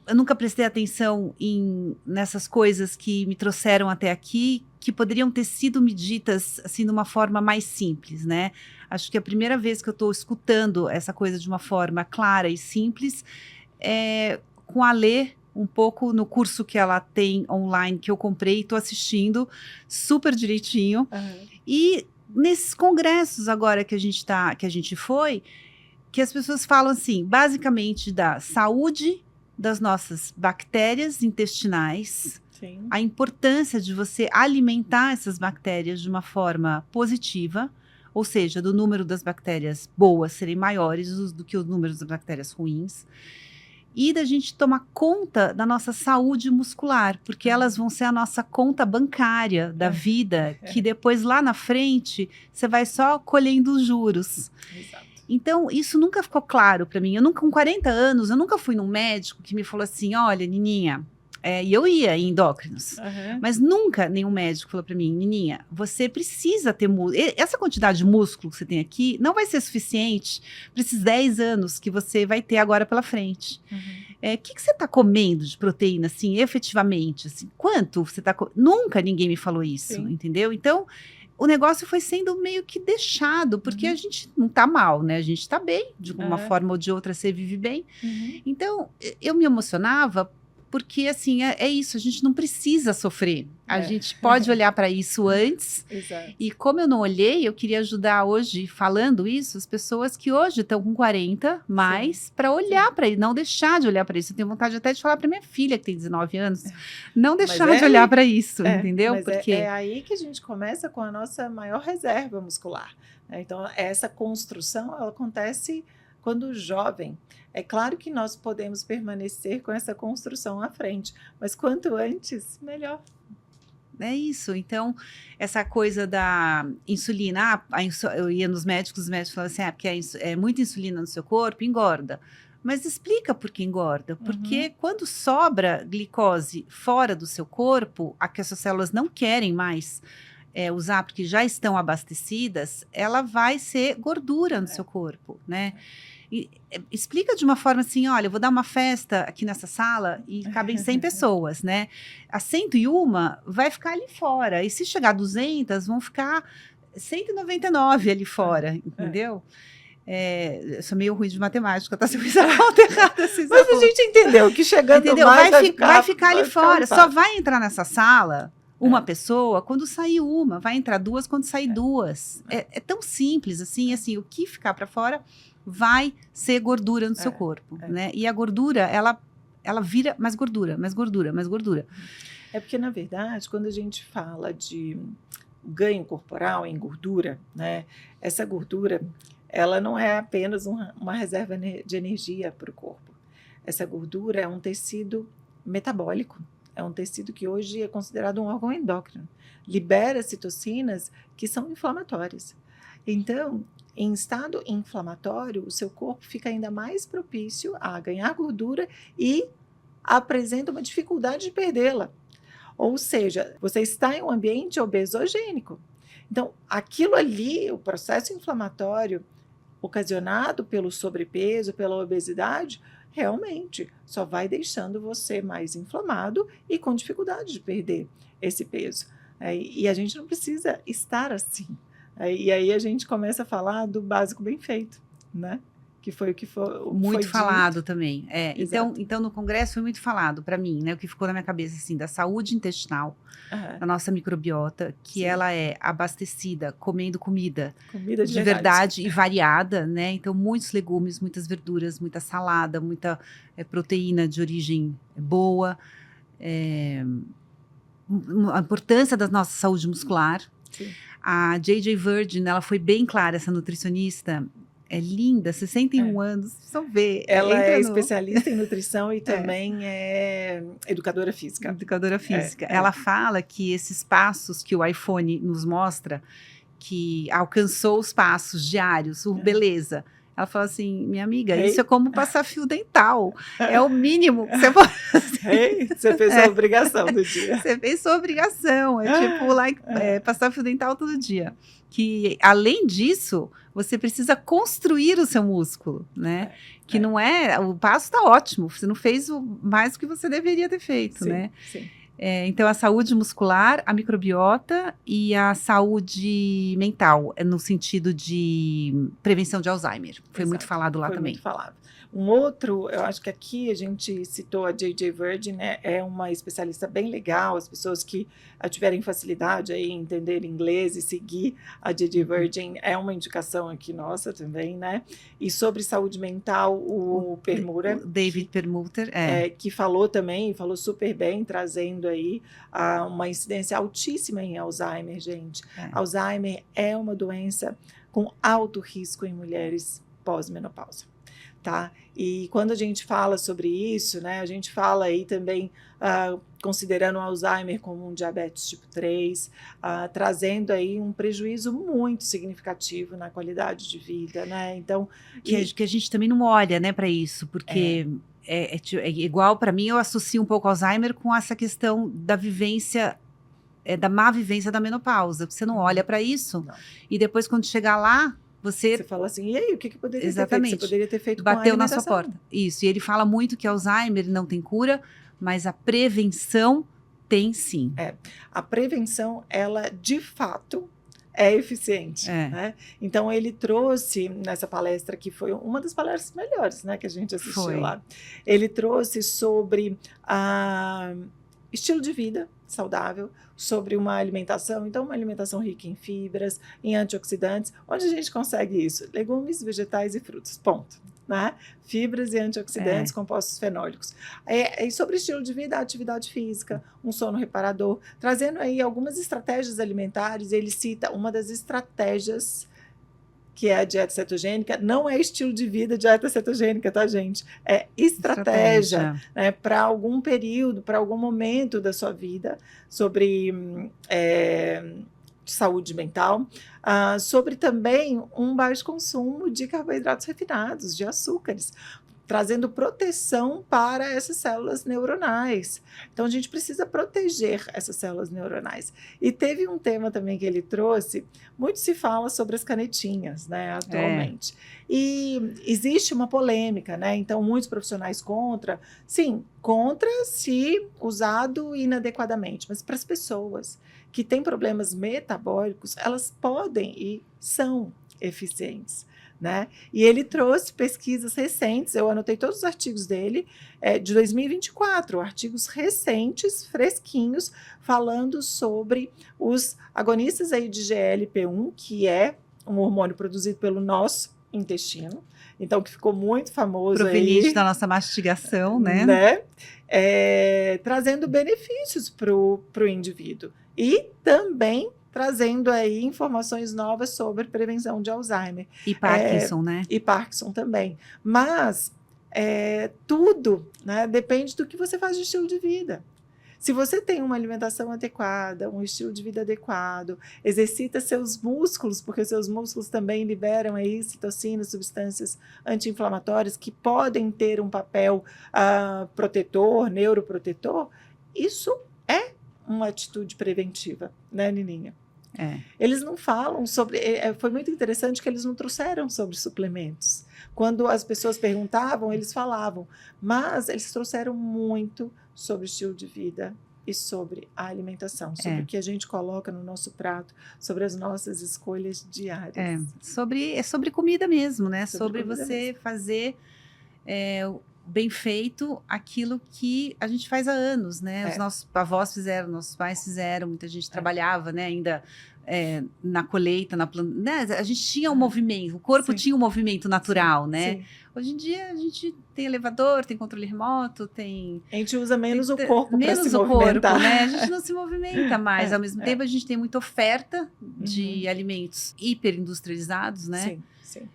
eu nunca prestei atenção nessas coisas que me trouxeram até aqui, que poderiam ter sido medidas assim de uma forma mais simples, né? Acho que a primeira vez que eu estou escutando essa coisa de uma forma clara e simples é com a Lê, um pouco no curso que ela tem online, que eu comprei e estou assistindo super direitinho. E nesses congressos agora que a gente foi, que as pessoas falam assim, basicamente da saúde das nossas bactérias intestinais, Sim. a importância de você alimentar essas bactérias de uma forma positiva, ou seja, do número das bactérias boas serem maiores do que o número das bactérias ruins, e da gente tomar conta da nossa saúde muscular, porque elas vão ser a nossa conta bancária da vida, que depois lá na frente você vai só colhendo os juros. Exato. Então, isso nunca ficou claro para mim. Com 40 anos, eu nunca fui num médico que me falou assim, olha, Nininha, e eu ia em endócrinos, mas nunca nenhum médico falou para mim, Nininha, você precisa ter músculo. Essa quantidade de músculo que você tem aqui não vai ser suficiente para esses 10 anos que você vai ter agora pela frente. O que você está comendo de proteína, assim, efetivamente? Assim, quanto você está comendo? Nunca ninguém me falou isso, Sim. entendeu? Então, o negócio foi sendo meio que deixado, porque a gente não tá mal, né? A gente tá bem, de uma forma ou de outra você vive bem. Então, eu me emocionava porque, assim, é isso, a gente não precisa sofrer. A gente pode olhar para isso antes. Exato. E como eu não olhei, eu queria ajudar hoje, falando isso, as pessoas que hoje estão com 40 mais, para olhar para isso, não deixar de olhar para isso. Eu tenho vontade até de falar para minha filha, que tem 19 anos, não deixar de olhar para isso, entendeu? Mas porque é aí que a gente começa com a nossa maior reserva muscular. Né? Então, essa construção, ela acontece quando jovem. É claro que nós podemos permanecer com essa construção à frente, mas quanto antes, melhor. É isso. Então, essa coisa da insulina, eu ia nos médicos, os médicos falavam assim, porque é muita insulina no seu corpo, engorda. Mas explica por que engorda. Porque quando sobra glicose fora do seu corpo, a que as suas células não querem mais usar, porque já estão abastecidas, ela vai ser gordura no seu corpo, né? E explica de uma forma assim, olha, eu vou dar uma festa aqui nessa sala e cabem 100 pessoas, né? As 101 vai ficar ali fora. E se chegar a 200, vão ficar 199 ali fora, entendeu? Eu sou meio ruim de matemática, tá? Se eu fizer a conta errada, mas a gente entendeu que chegando mais vai ficar ali fora. Só vai entrar nessa sala uma pessoa quando sair uma, vai entrar duas quando sair duas. É tão simples assim, o que ficar para fora vai ser gordura no seu corpo, né? E a gordura, ela vira mais gordura, mais gordura, mais gordura. É porque, na verdade, quando a gente fala de ganho corporal em gordura, né? Essa gordura, ela não é apenas uma reserva de energia para o corpo. Essa gordura é um tecido metabólico. É um tecido que hoje é considerado um órgão endócrino. Libera citocinas que são inflamatórias. Então, em estado inflamatório, o seu corpo fica ainda mais propício a ganhar gordura e apresenta uma dificuldade de perdê-la. Ou seja, você está em um ambiente obesogênico. Então, aquilo ali, o processo inflamatório ocasionado pelo sobrepeso, pela obesidade, realmente só vai deixando você mais inflamado e com dificuldade de perder esse peso. E a gente não precisa estar assim. E aí a gente começa a falar do básico bem feito, né? Que foi o que foi muito falado dito. Também. Então, no congresso foi muito falado para mim, né? O que ficou na minha cabeça, assim, da saúde intestinal, da nossa microbiota, que ela é abastecida comendo comida de verdade e variada, né? Então, muitos legumes, muitas verduras, muita salada, muita proteína de origem boa, a importância da nossa saúde muscular. Sim. A J.J. Virgin, ela foi bem clara, essa nutricionista, é linda, 61 anos, precisam ver. Ela é especialista em nutrição e também é educadora física. Educadora física. Ela fala que esses passos que o iPhone nos mostra, que alcançou os passos diários, beleza. Ela fala assim, minha amiga, isso é como passar fio dental. É o mínimo que você pode fazer. Você fez a obrigação do dia. Você fez sua obrigação. É tipo passar fio dental todo dia. Que, além disso, você precisa construir o seu músculo, né? Que não é... O passo está ótimo. Você não fez mais do que você deveria ter feito, né? Sim. Então, a saúde muscular, a microbiota e a saúde mental, no sentido de prevenção de Alzheimer. Foi muito falado lá também. Muito falado. Um outro, eu acho que aqui a gente citou a J.J. Virgin, né? É uma especialista bem legal, as pessoas que tiverem facilidade aí em entender inglês e seguir a J.J. Virgin é uma indicação aqui nossa também, né? E sobre saúde mental, o Perlmutter, o David Perlmutter, que falou também, falou super bem, trazendo aí uma incidência altíssima em Alzheimer, gente. Alzheimer é uma doença com alto risco em mulheres pós-menopausa. Tá? E quando a gente fala sobre isso, né, a gente fala aí também considerando o Alzheimer como um diabetes tipo 3, trazendo aí um prejuízo muito significativo na qualidade de vida, né? Então, que a gente também não olha, né, para isso, porque é igual, para mim, eu associo um pouco Alzheimer com essa questão da vivência, da má vivência da menopausa. Você não olha para isso, e depois quando chegar lá, você fala assim, e aí, o que poderia Exatamente. ter feito? Você poderia ter feito Bateu com a na sua porta. Isso, e ele fala muito que Alzheimer não tem cura, mas a prevenção tem sim. A prevenção, ela de fato é eficiente, né? Então ele trouxe nessa palestra, que foi uma das palestras melhores, né, que a gente assistiu lá. Ele trouxe sobre estilo de vida saudável, sobre uma alimentação, então uma alimentação rica em fibras, em antioxidantes. Onde a gente consegue isso? Legumes, vegetais e frutas, ponto. Né? Fibras e antioxidantes, compostos fenólicos. E sobre estilo de vida, atividade física, um sono reparador, trazendo aí algumas estratégias alimentares. Ele cita uma das estratégias, que é a dieta cetogênica. Não é estilo de vida dieta cetogênica, tá, gente? É estratégia. Né, para algum período, para algum momento da sua vida, sobre saúde mental, sobre também um baixo consumo de carboidratos refinados, de açúcares, trazendo proteção para essas células neuronais. Então, a gente precisa proteger essas células neuronais. E teve um tema também que ele trouxe, muito se fala sobre as canetinhas, né, atualmente. E existe uma polêmica, né? Então, muitos profissionais contra, sim, contra se usado inadequadamente, mas para as pessoas que têm problemas metabólicos, elas podem e são eficientes. Né? E ele trouxe pesquisas recentes, eu anotei todos os artigos dele, de 2024, artigos recentes, fresquinhos, falando sobre os agonistas aí de GLP-1, que é um hormônio produzido pelo nosso intestino, então que ficou muito famoso proveniente aí, da nossa mastigação, né? Trazendo benefícios para o indivíduo. E também trazendo aí informações novas sobre prevenção de Alzheimer. E Parkinson, né? E Parkinson também. Mas tudo, né, depende do que você faz de estilo de vida. Se você tem uma alimentação adequada, um estilo de vida adequado, exercita seus músculos, porque seus músculos também liberam aí citocinas, substâncias anti-inflamatórias que podem ter um papel protetor, neuroprotetor, isso é uma atitude preventiva, né, Nininha? Eles não falam sobre... foi muito interessante que eles não trouxeram sobre suplementos. Quando as pessoas perguntavam, eles falavam. Mas eles trouxeram muito sobre estilo de vida e sobre a alimentação, sobre o que a gente coloca no nosso prato, sobre as nossas escolhas diárias. Sobre comida mesmo, né? Sobre você fazer bem feito aquilo que a gente faz há anos, né? Os nossos avós fizeram, nossos pais fizeram, muita gente trabalhava, né? Ainda na colheita, na planta, né? A gente tinha um movimento, o corpo tinha um movimento natural, né? Hoje em dia a gente tem elevador, tem controle remoto, tem... A gente usa menos o corpo para se movimentar. Corpo, né? A gente não se movimenta mais. Ao mesmo tempo, a gente tem muita oferta de alimentos hiperindustrializados, né? Sim.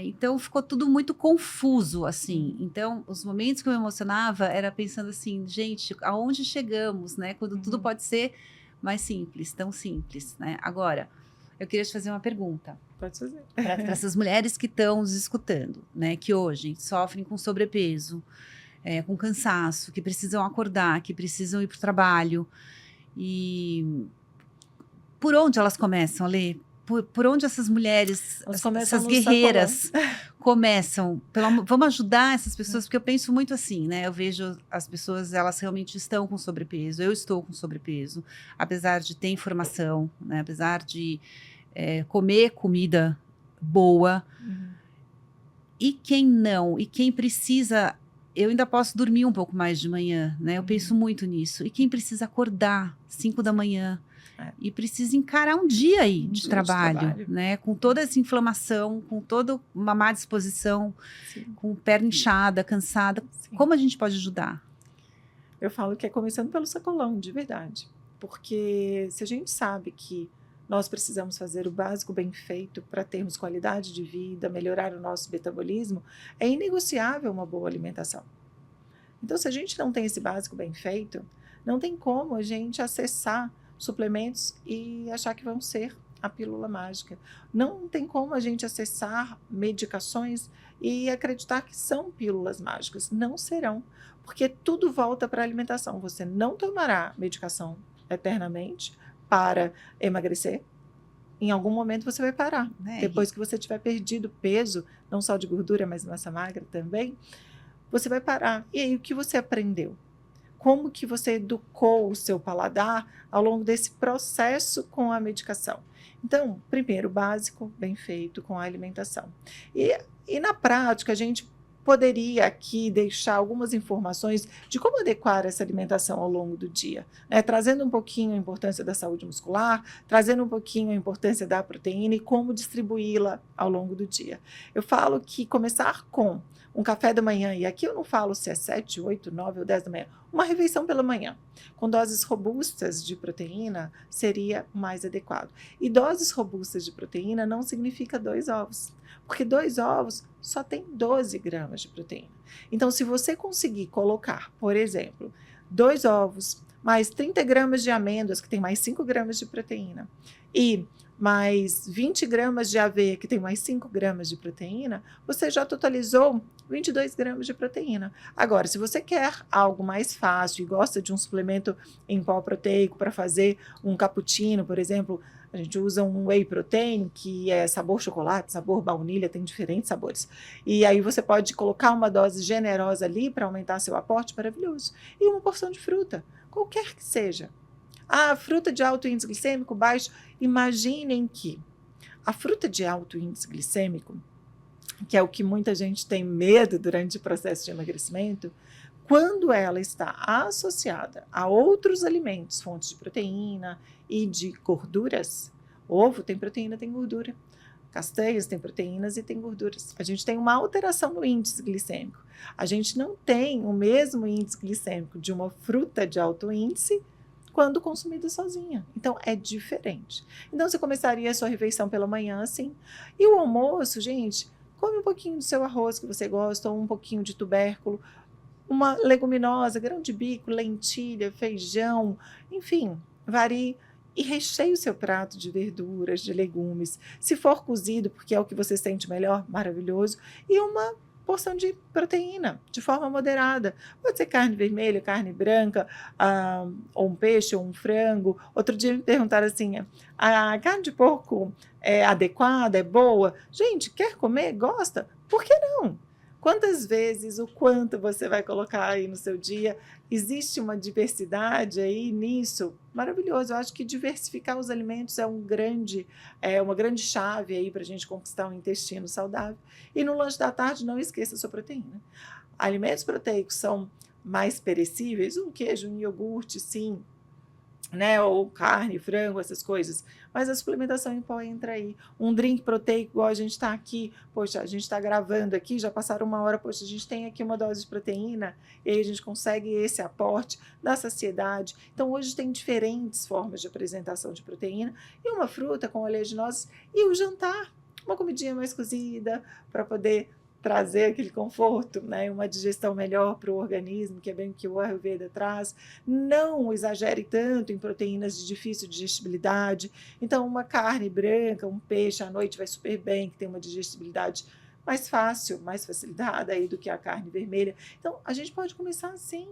Então ficou tudo muito confuso, assim. Então, os momentos que eu me emocionava era pensando assim, gente, aonde chegamos, né? Quando tudo pode ser mais simples, tão simples, né? Agora, eu queria te fazer uma pergunta. Pode fazer. Para essas mulheres que estão nos escutando, né? Que hoje sofrem com sobrepeso, com cansaço, que precisam acordar, que precisam ir para o trabalho. E por onde elas começam, Alê? Por onde essas mulheres, essas guerreiras começam? Vamos ajudar essas pessoas, porque eu penso muito assim, né? Eu vejo as pessoas, elas realmente estão com sobrepeso, eu estou com sobrepeso, apesar de ter informação, né? Apesar de comer comida boa. E quem não? E quem precisa... Eu ainda posso dormir um pouco mais de manhã, né? Eu penso muito nisso. E quem precisa acordar 5 da manhã e precisa encarar um dia aí de trabalho, né? Com toda essa inflamação, com toda uma má disposição, com perna inchada, cansada. Sim. Como a gente pode ajudar? Eu falo que é começando pelo sacolão, de verdade. Porque se a gente sabe que nós precisamos fazer o básico bem feito para termos qualidade de vida, melhorar o nosso metabolismo, é inegociável uma boa alimentação. Então, se a gente não tem esse básico bem feito, não tem como a gente acessar suplementos e achar que vão ser a pílula mágica. Não tem como a gente acessar medicações e acreditar que são pílulas mágicas. Não serão, porque tudo volta para a alimentação. Você não tomará medicação eternamente para emagrecer. Em algum momento você vai parar. Depois que você tiver perdido peso, não só de gordura, mas massa magra também, você vai parar. E aí, o que você aprendeu? Como que você educou o seu paladar ao longo desse processo com a medicação? Então, primeiro, básico, bem feito com a alimentação. E na prática, a gente poderia aqui deixar algumas informações de como adequar essa alimentação ao longo do dia, né? Trazendo um pouquinho a importância da saúde muscular, trazendo um pouquinho a importância da proteína e como distribuí-la ao longo do dia. Eu falo que começar com um café da manhã, e aqui eu não falo se é 7, 8, 9 ou 10 da manhã, uma refeição pela manhã, com doses robustas de proteína, seria mais adequado. E doses robustas de proteína não significa 2 ovos, porque 2 ovos só tem 12 gramas de proteína. Então, se você conseguir colocar, por exemplo, 2 ovos, mais 30 gramas de amêndoas, que tem mais 5 gramas de proteína, e mais 20 gramas de aveia, que tem mais 5 gramas de proteína, você já totalizou 22 gramas de proteína. Agora, se você quer algo mais fácil e gosta de um suplemento em pó proteico para fazer um cappuccino, por exemplo, a gente usa um whey protein, que é sabor chocolate, sabor baunilha, tem diferentes sabores. E aí você pode colocar uma dose generosa ali para aumentar seu aporte, maravilhoso. E uma porção de fruta, qualquer que seja. Ah, fruta de alto índice glicêmico baixo. Imaginem que a fruta de alto índice glicêmico, que é o que muita gente tem medo durante o processo de emagrecimento, quando ela está associada a outros alimentos, fontes de proteína e de gorduras, ovo tem proteína, tem gordura, castanhas têm proteínas e tem gorduras. A gente tem uma alteração no índice glicêmico. A gente não tem o mesmo índice glicêmico de uma fruta de alto índice quando consumida sozinha. Então, é diferente. Então, você começaria a sua refeição pela manhã, assim. E o almoço, gente, come um pouquinho do seu arroz que você gosta, ou um pouquinho de tubérculo, uma leguminosa, grão de bico, lentilha, feijão, enfim, varie. E recheie o seu prato de verduras, de legumes. Se for cozido, porque é o que você sente melhor, maravilhoso. E uma porção de proteína, de forma moderada. Pode ser carne vermelha, carne branca, ou um peixe, ou um frango. Outro dia me perguntaram assim, a carne de porco é adequada, é boa? Gente, quer comer? Gosta? Por que não? Quantas vezes, o quanto você vai colocar aí no seu dia? Existe uma diversidade aí nisso? Maravilhoso. Eu acho que diversificar os alimentos é uma grande chave aí para a gente conquistar um intestino saudável. E no lanche da tarde, não esqueça a sua proteína. Alimentos proteicos são mais perecíveis, um queijo, um iogurte, sim, né, ou carne, frango, essas coisas, mas a suplementação em pó entra aí. Um drink proteico, igual a gente está aqui, poxa, a gente está gravando aqui, já passaram 1 hora, poxa, a gente tem aqui uma dose de proteína, e aí a gente consegue esse aporte da saciedade. Então, hoje tem diferentes formas de apresentação de proteína, e uma fruta com oleaginosas, e o jantar, uma comidinha mais cozida, para poder trazer aquele conforto, né? Uma digestão melhor para o organismo, que é bem o que o Ayurveda traz. Não exagere tanto em proteínas de difícil digestibilidade. Então, uma carne branca, um peixe à noite vai super bem, que tem uma digestibilidade mais fácil, mais facilitada aí do que a carne vermelha. Então, a gente pode começar assim.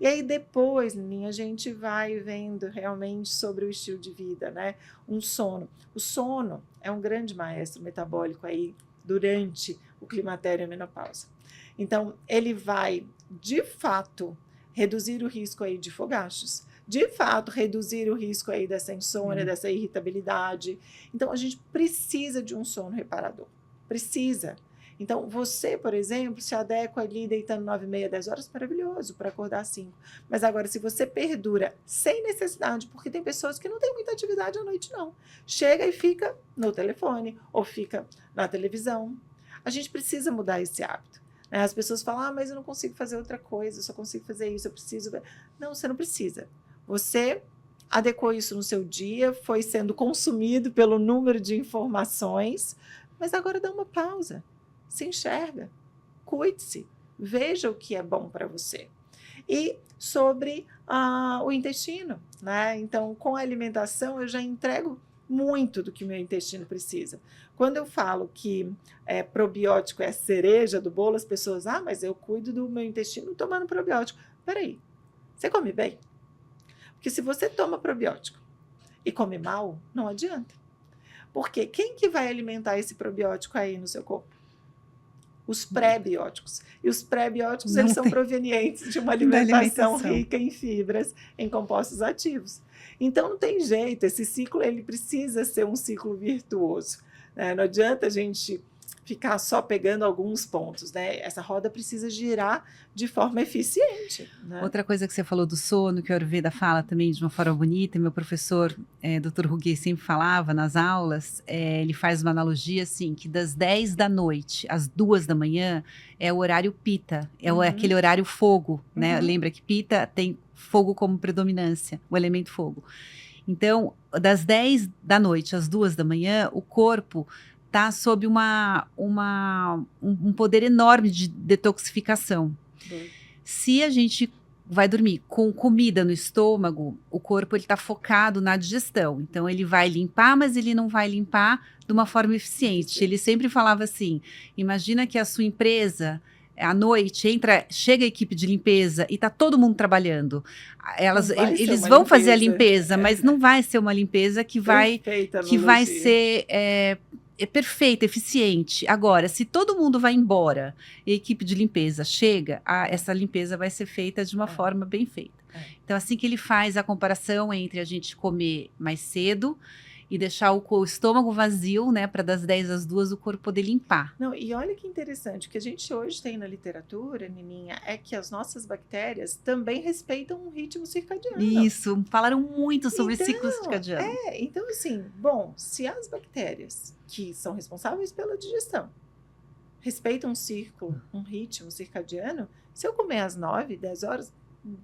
E aí depois, Nininha, a gente vai vendo realmente sobre o estilo de vida, né? Um sono. O sono é um grande maestro metabólico aí durante o climatério e a menopausa. Então, ele vai, de fato, reduzir o risco aí de fogachos, de fato, reduzir o risco aí dessa insônia, dessa irritabilidade. Então, a gente precisa de um sono reparador. Precisa. Então, você, por exemplo, se adequa ali deitando 9h30, 10 horas, maravilhoso, para acordar às 5. Mas agora, se você perdura sem necessidade, porque tem pessoas que não têm muita atividade à noite, não. Chega e fica no telefone, ou fica na televisão. A gente precisa mudar esse hábito. Né? As pessoas falam, mas eu não consigo fazer outra coisa, eu só consigo fazer isso, eu preciso... Não, você não precisa. Você adequou isso no seu dia, foi sendo consumido pelo número de informações, mas agora dá uma pausa. Se enxerga, cuide-se, veja o que é bom para você. E sobre o intestino, né? Então, com a alimentação, eu já entrego muito do que o meu intestino precisa. Quando eu falo que probiótico é a cereja do bolo, as pessoas, mas eu cuido do meu intestino tomando probiótico. Peraí, você come bem? Porque se você toma probiótico e come mal, não adianta. Porque quem que vai alimentar esse probiótico aí no seu corpo? Os pré-bióticos. E os pré-bióticos, eles são provenientes de uma alimentação rica em fibras, em compostos ativos. Então, não tem jeito, esse ciclo ele precisa ser um ciclo virtuoso. Né? Não adianta a gente ficar só pegando alguns pontos, né? Essa roda precisa girar de forma eficiente. Né? Outra coisa que você falou do sono, que o Ayurveda fala também de uma forma bonita, meu professor, Dr. Ruguet, sempre falava nas aulas, ele faz uma analogia assim, que das 10 da noite às 2 da manhã é o horário Pita, aquele horário fogo, né? Lembra que Pita tem fogo como predominância, o elemento fogo. Então, das 10 da noite às 2 da manhã, o corpo está sob um poder enorme de detoxificação. Se a gente vai dormir com comida no estômago, o corpo está focado na digestão. Então, ele vai limpar, mas ele não vai limpar de uma forma eficiente. Ele sempre falava assim, imagina que a sua empresa... À noite, chega a equipe de limpeza e está todo mundo trabalhando. Eles vão fazer a limpeza, mas não vai ser uma limpeza que vai ser perfeita, eficiente. Agora, se todo mundo vai embora e a equipe de limpeza chega, essa limpeza vai ser feita de uma forma bem feita. Então, assim que ele faz a comparação entre a gente comer mais cedo e deixar o estômago vazio, né, para das 10 às 2 o corpo poder limpar. Não, e olha que interessante, o que a gente hoje tem na literatura, Nininha, é que as nossas bactérias também respeitam um ritmo circadiano. Isso, falaram muito sobre ciclo circadiano. Então assim, bom, se as bactérias que são responsáveis pela digestão respeitam um ciclo, um ritmo circadiano, se eu comer às 9, 10 horas, não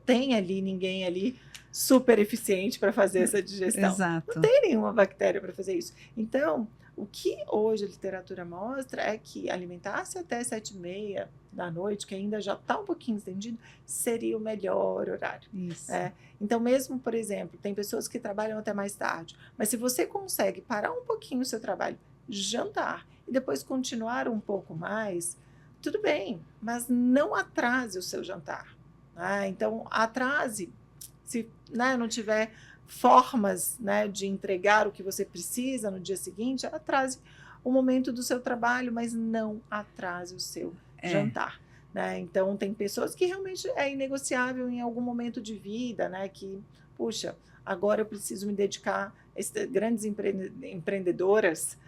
tem ali ninguém ali super eficiente para fazer essa digestão. Exato. Não tem nenhuma bactéria para fazer isso. Então, o que hoje a literatura mostra é que alimentar-se até 7h30 da noite, que ainda já está um pouquinho estendido, seria o melhor horário. Isso. Então, mesmo, por exemplo, tem pessoas que trabalham até mais tarde, mas se você consegue parar um pouquinho o seu trabalho, jantar e depois continuar um pouco mais, tudo bem, mas não atrase o seu jantar. Então, atrase. Se não tiver formas de entregar o que você precisa no dia seguinte, atrase o momento do seu trabalho, mas não atrase o seu jantar. Então, tem pessoas que realmente é inegociável em algum momento de vida, que, puxa, agora eu preciso me dedicar a grandes empreendedoras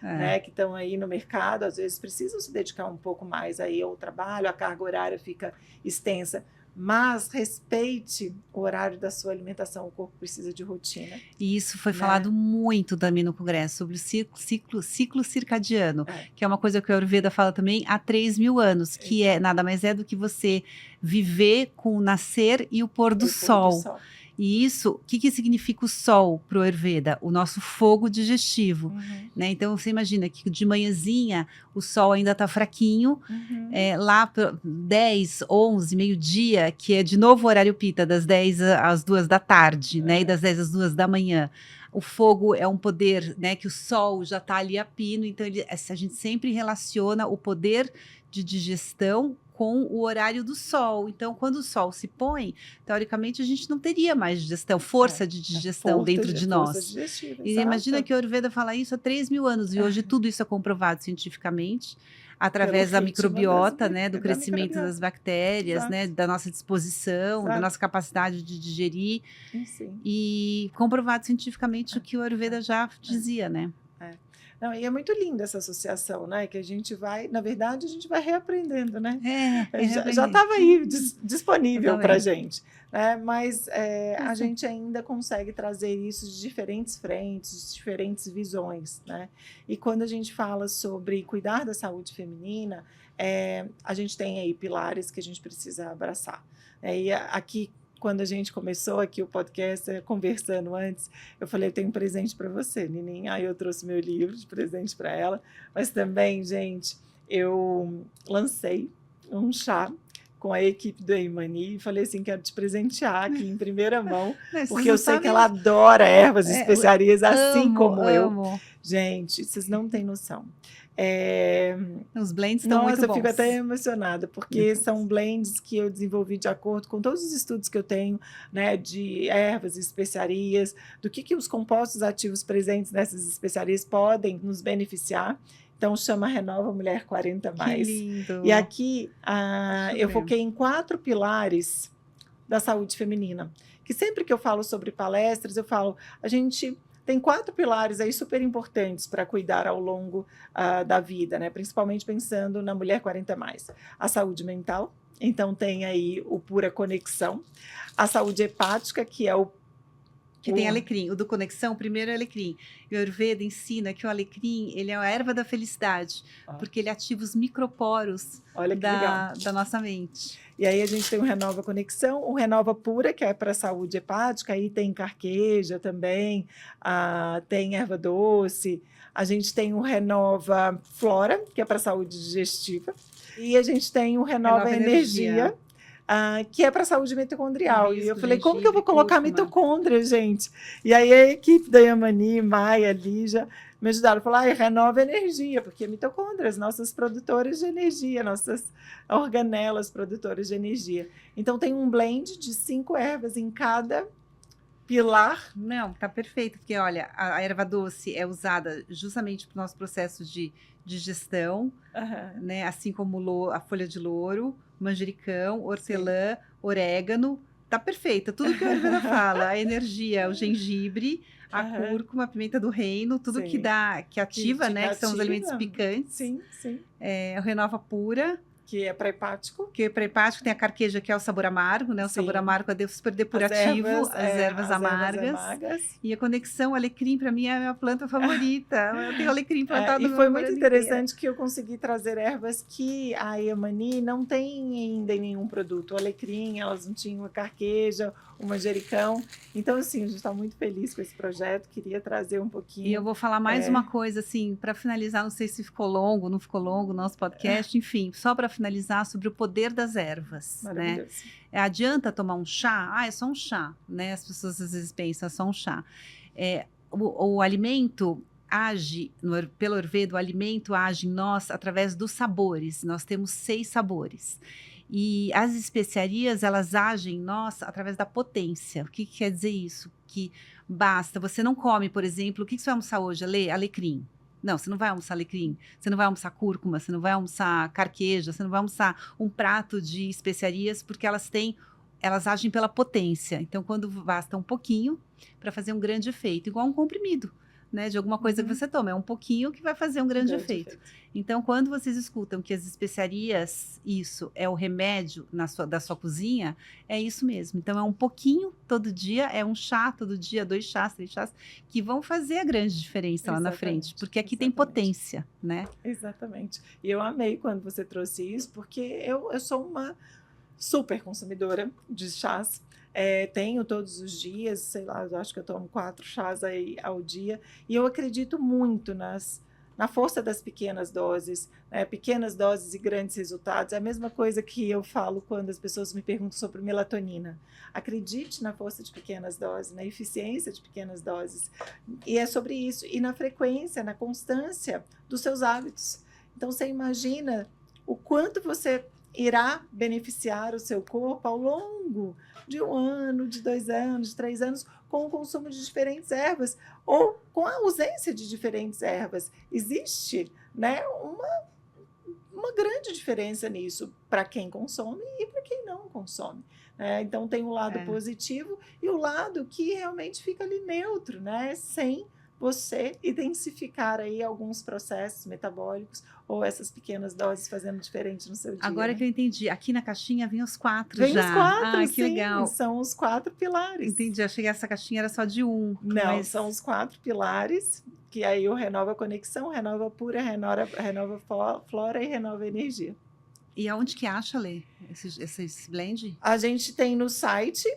que estão aí no mercado, às vezes precisam se dedicar um pouco mais aí ao trabalho, a carga horária fica extensa. Mas respeite o horário da sua alimentação, o corpo precisa de rotina. E isso foi falado muito também no congresso, sobre o ciclo circadiano, que é uma coisa que a Ayurveda fala também há 3.000 anos, que nada mais é do que você viver com o nascer e o pôr do sol. E isso, o que significa o sol para o Ayurveda? O nosso fogo digestivo. Então, você imagina que de manhãzinha o sol ainda está fraquinho, lá para 10, 11, meio-dia, que é de novo o horário Pita, das 10 às 2 da tarde, e das 10 às 2 da manhã. O fogo é um poder, que o sol já está ali a pino, então a gente sempre relaciona o poder de digestão com o horário do sol. Então, quando o sol se põe, teoricamente a gente não teria mais digestão, força de digestão dentro de nós. E imagina que o Ayurveda fala isso há 3.000 anos, e hoje tudo isso é comprovado cientificamente, através da microbiota, do crescimento das bactérias, da nossa disposição, da nossa capacidade de digerir. Sim. E comprovado cientificamente o que o Ayurveda já dizia, Não, e é muito linda essa associação, né? Que a gente vai, na verdade, a gente vai reaprendendo, né? Já estava aí disponível para a gente, né? Mas a gente ainda consegue trazer isso de diferentes frentes, de diferentes visões, né? E quando a gente fala sobre cuidar da saúde feminina, a gente tem aí pilares que a gente precisa abraçar. E aqui, quando a gente começou aqui o podcast, conversando antes, eu falei, eu tenho um presente para você, Nininha. Aí eu trouxe meu livro de presente para ela. Mas também, gente, eu lancei um chá com a equipe do Eimani e falei assim, quero te presentear aqui em primeira mão, porque eu sei que ela adora ervas e especiarias, assim como eu. Gente, vocês não têm noção. Os blends estão muito bons. Nossa, eu fico até emocionada, porque são blends que eu desenvolvi de acordo com todos os estudos que eu tenho, né, de ervas e especiarias, do que os compostos ativos presentes nessas especiarias podem nos beneficiar. Então, chama Renova Mulher 40+. Que lindo! E aqui eu foquei em 4 pilares da saúde feminina, que sempre que eu falo sobre palestras, eu falo, a gente tem 4 pilares aí super importantes para cuidar ao longo da vida, né? Principalmente pensando na mulher 40+. A saúde mental, então tem aí o Pura Conexão. A saúde hepática, que é que tem alecrim. O do Conexão, primeiro é alecrim. E o Ayurveda ensina que o alecrim, ele é a erva da felicidade, porque ele ativa os microporos da nossa mente. E aí a gente tem o Renova Conexão, o Renova Pura, que é para a saúde hepática, aí tem carqueja também, tem erva doce, a gente tem o Renova Flora, que é para a saúde digestiva, e a gente tem o Renova Energia, que é para a saúde mitocondrial. E eu falei, como que eu vou colocar mitocôndria, gente? E aí a equipe da Yamani, Maia, Lígia, me ajudaram. Falaram, renova energia, porque mitocôndrias, nossas produtoras de energia, nossas organelas produtoras de energia. Então tem um blend de 5 ervas em cada pilar. Não, tá perfeito, porque olha, a erva doce é usada justamente para o nosso processo de digestão, né? Assim como a folha de louro, manjericão, hortelã, orégano, tá perfeita, tudo que a Ayurveda fala, a energia, o gengibre, a cúrcuma, a pimenta do reino, tudo que ativa, né? Que são os alimentos picantes. Sim, sim. O Renova Pura, que é pré-hepático. Que é pré-hepático, tem a carqueja, que é o sabor amargo, né? O sabor amargo é super depurativo, as ervas amargas. E a Conexão, o alecrim, para mim, é a minha planta favorita. Eu tenho alecrim plantado no meu E foi muito interessante que eu consegui trazer ervas que a Yamani não tem ainda em nenhum produto. O alecrim, elas não tinham a carqueja, o manjericão. Então, assim, a gente está muito feliz com esse projeto. Queria trazer um pouquinho. E eu vou falar mais uma coisa, assim, para finalizar, não sei se ficou longo, não ficou longo o nosso podcast, enfim, só para finalizar sobre o poder das ervas, né? Adianta tomar um chá? É só um chá, né? As pessoas às vezes pensam, é só um chá. O alimento age, pelo Ayurveda, o alimento age em nós através dos sabores. Nós temos 6 sabores. E as especiarias, elas agem em nós através da potência. O que quer dizer isso? Que basta, você não come, por exemplo, o que você vai almoçar hoje? Alecrim. Não, você não vai almoçar alecrim, você não vai almoçar cúrcuma, você não vai almoçar carqueja, você não vai almoçar um prato de especiarias, porque elas agem pela potência. Então, quando basta um pouquinho para fazer um grande efeito, igual um comprimido, né, de alguma coisa que você toma, é um pouquinho que vai fazer um grande efeito. Então, quando vocês escutam que as especiarias, isso é o remédio da sua cozinha, é isso mesmo. Então, é um pouquinho todo dia, é um chá todo dia, 2 chás, 3 chás, que vão fazer a grande diferença lá na frente, porque aqui tem potência, né? Exatamente. E eu amei quando você trouxe isso, porque eu sou uma super consumidora de chás. Tenho todos os dias, sei lá, eu acho que eu tomo 4 chás aí ao dia, e eu acredito muito na força das pequenas doses, né? Pequenas doses e grandes resultados. É a mesma coisa que eu falo quando as pessoas me perguntam sobre melatonina. Acredite na força de pequenas doses, na eficiência de pequenas doses. E é sobre isso. E na frequência, na constância dos seus hábitos. Então, você imagina o quanto você irá beneficiar o seu corpo ao longo de 1 ano, de 2 anos, de 3 anos, com o consumo de diferentes ervas ou com a ausência de diferentes ervas. Existe, né, uma grande diferença nisso para quem consome e para quem não consome. Então, tem um lado positivo e o lado que realmente fica ali neutro, né, sem você intensificar aí alguns processos metabólicos ou essas pequenas doses fazendo diferente no seu dia. Agora que eu entendi, aqui na caixinha vem os 4 vem já. Os 4, que sim, legal. São os 4 pilares. Entendi, achei que essa caixinha era só de 1. Não, são os 4 pilares, que aí o Renova Conexão, Renova Pura, Renova Flora e Renova Energia. E aonde que acha, Lê, esses blend? A gente tem no site,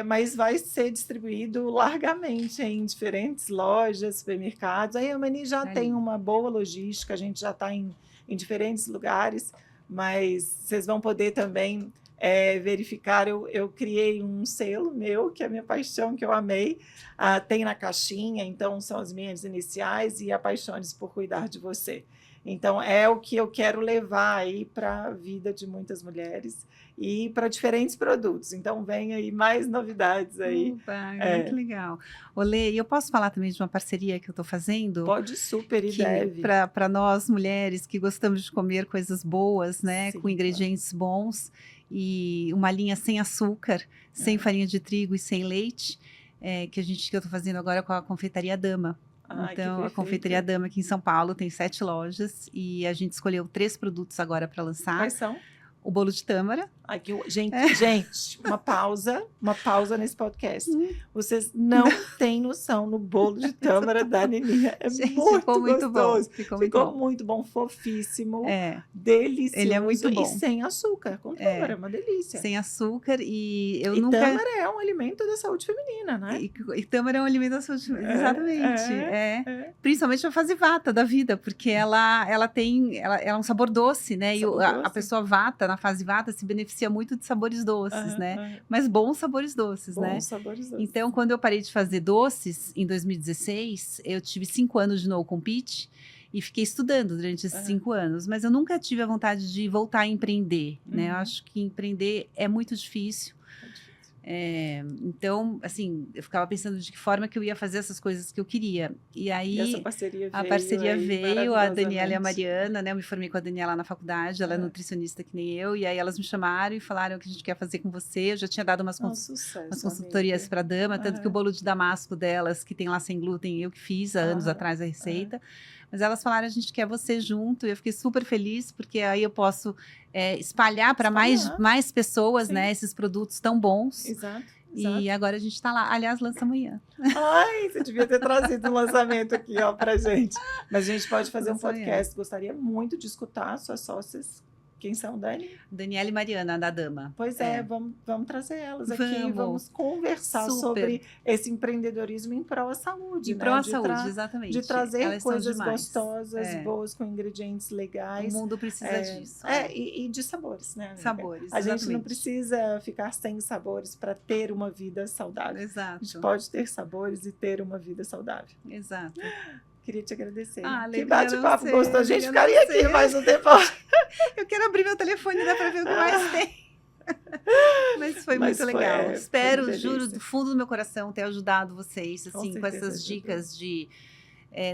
mas vai ser distribuído largamente em diferentes lojas, supermercados. A Yamani já tem uma boa logística, a gente já está em diferentes lugares, mas vocês vão poder também verificar. Eu criei um selo meu, que é a minha paixão, que eu amei. Tem na caixinha, então são as minhas iniciais e apaixone-se por cuidar de você. Então, é o que eu quero levar aí para a vida de muitas mulheres e para diferentes produtos. Então, vem aí mais novidades aí. Opa, muito legal. Olê, eu posso falar também de uma parceria que eu estou fazendo? Pode, super, e deve. Para nós, mulheres, que gostamos de comer coisas boas, né? Sim, com ingredientes bons e uma linha sem açúcar, sem farinha de trigo e sem leite, que eu estou fazendo agora com a Confeitaria Dama. Então, a Confeitaria Dama aqui em São Paulo tem 7 lojas e a gente escolheu 3 produtos agora para lançar. Quais são? O bolo de tâmara. Gente, uma pausa nesse podcast. Vocês não têm noção no bolo de tâmara da Nininha. Ficou muito gostoso. Bom. Ficou muito bom, fofíssimo, delicioso. Ele é muito bom. E sem açúcar, com tâmara, é uma delícia. Sem açúcar e tâmara é um alimento da saúde feminina, né? E tâmara é um alimento da saúde feminina, exatamente. Principalmente a fase vata da vida, porque ela é um sabor doce, né? Sabor doce. A pessoa vata, na fase vata, se beneficia muito de sabores doces, né? Mas bons sabores doces, né? Bons sabores doces. Então, quando eu parei de fazer doces, em 2016, eu tive 5 anos de no compete e fiquei estudando durante esses 5 anos. Mas eu nunca tive a vontade de voltar a empreender, né? Eu acho que empreender é muito difícil. Então, assim, eu ficava pensando de que forma que eu ia fazer essas coisas que eu queria. E aí, essa parceria a parceria veio, a Daniela e a Mariana, né? Eu me formei com a Daniela na faculdade, ela é nutricionista que nem eu, e aí elas me chamaram e falaram o que a gente quer fazer com você. Eu já tinha dado umas consultorias para a Dama, tanto que o bolo de damasco delas, que tem lá sem glúten, eu que fiz há anos atrás a receita. Mas elas falaram, a gente quer você junto, e eu fiquei super feliz, porque aí eu posso espalhar para mais pessoas, né, esses produtos tão bons. Exato. E agora a gente está lá. Aliás, lança amanhã. Ai, você devia ter trazido um lançamento aqui, ó, pra gente. Mas a gente pode fazer um podcast. Gostaria muito de escutar suas sócias. Quem são, Dani? Daniela e Mariana, da Dama. Pois vamos trazer elas aqui. Vamos conversar sobre esse empreendedorismo em prol à saúde. Em prol à saúde, exatamente. De trazer coisas gostosas, boas, com ingredientes legais. O mundo precisa disso. E de sabores, né, amiga? Sabores, a gente não precisa ficar sem sabores para ter uma vida saudável. Exato. A gente pode ter sabores e ter uma vida saudável. Exato. Queria te agradecer. Que bate-papo gostoso. A gente ficaria aqui mais um tempo. Eu quero abrir meu telefone e dar para ver o que mais tem. Mas foi muito legal. Espero, juro, do fundo do meu coração, ter ajudado vocês, assim, com essas dicas de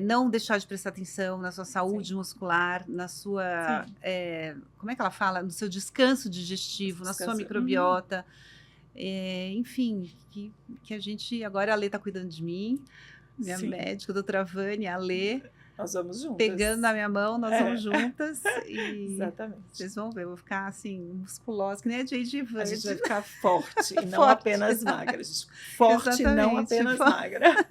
não deixar de prestar atenção na sua saúde muscular, na sua... como é que ela fala? No seu descanso digestivo, na sua microbiota. Enfim, que a gente... Agora a Lê está cuidando de mim. Minha médica, a doutora Vânia, a Lê. Nós vamos juntas. Pegando na minha mão, nós vamos juntas. Exatamente. Vocês vão ver, eu vou ficar assim, musculosa, que nem a J.J. Vânia. A gente vai ficar forte e não apenas magra. Forte e não apenas magra.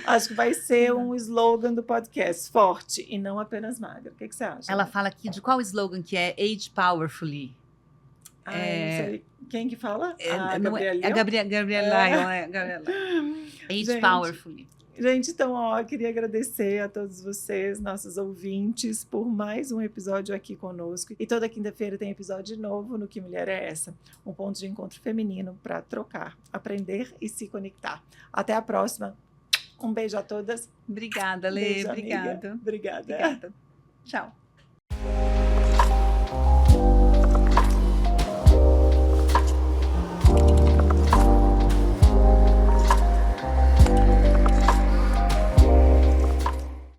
Acho que vai ser um slogan do podcast. Forte e não apenas magra. O que você acha? Ela fala aqui de qual slogan que é Age Powerfully. Não sei. Quem que fala? A Gabriela Lyon. Age Powerfully. Gente, então, eu queria agradecer a todos vocês, nossos ouvintes, por mais um episódio aqui conosco. E toda quinta-feira tem episódio novo no Que Mulher é Essa? Um ponto de encontro feminino para trocar, aprender e se conectar. Até a próxima. Um beijo a todas. Obrigada, Lê. Beijo, Obrigada. Obrigada. Tchau.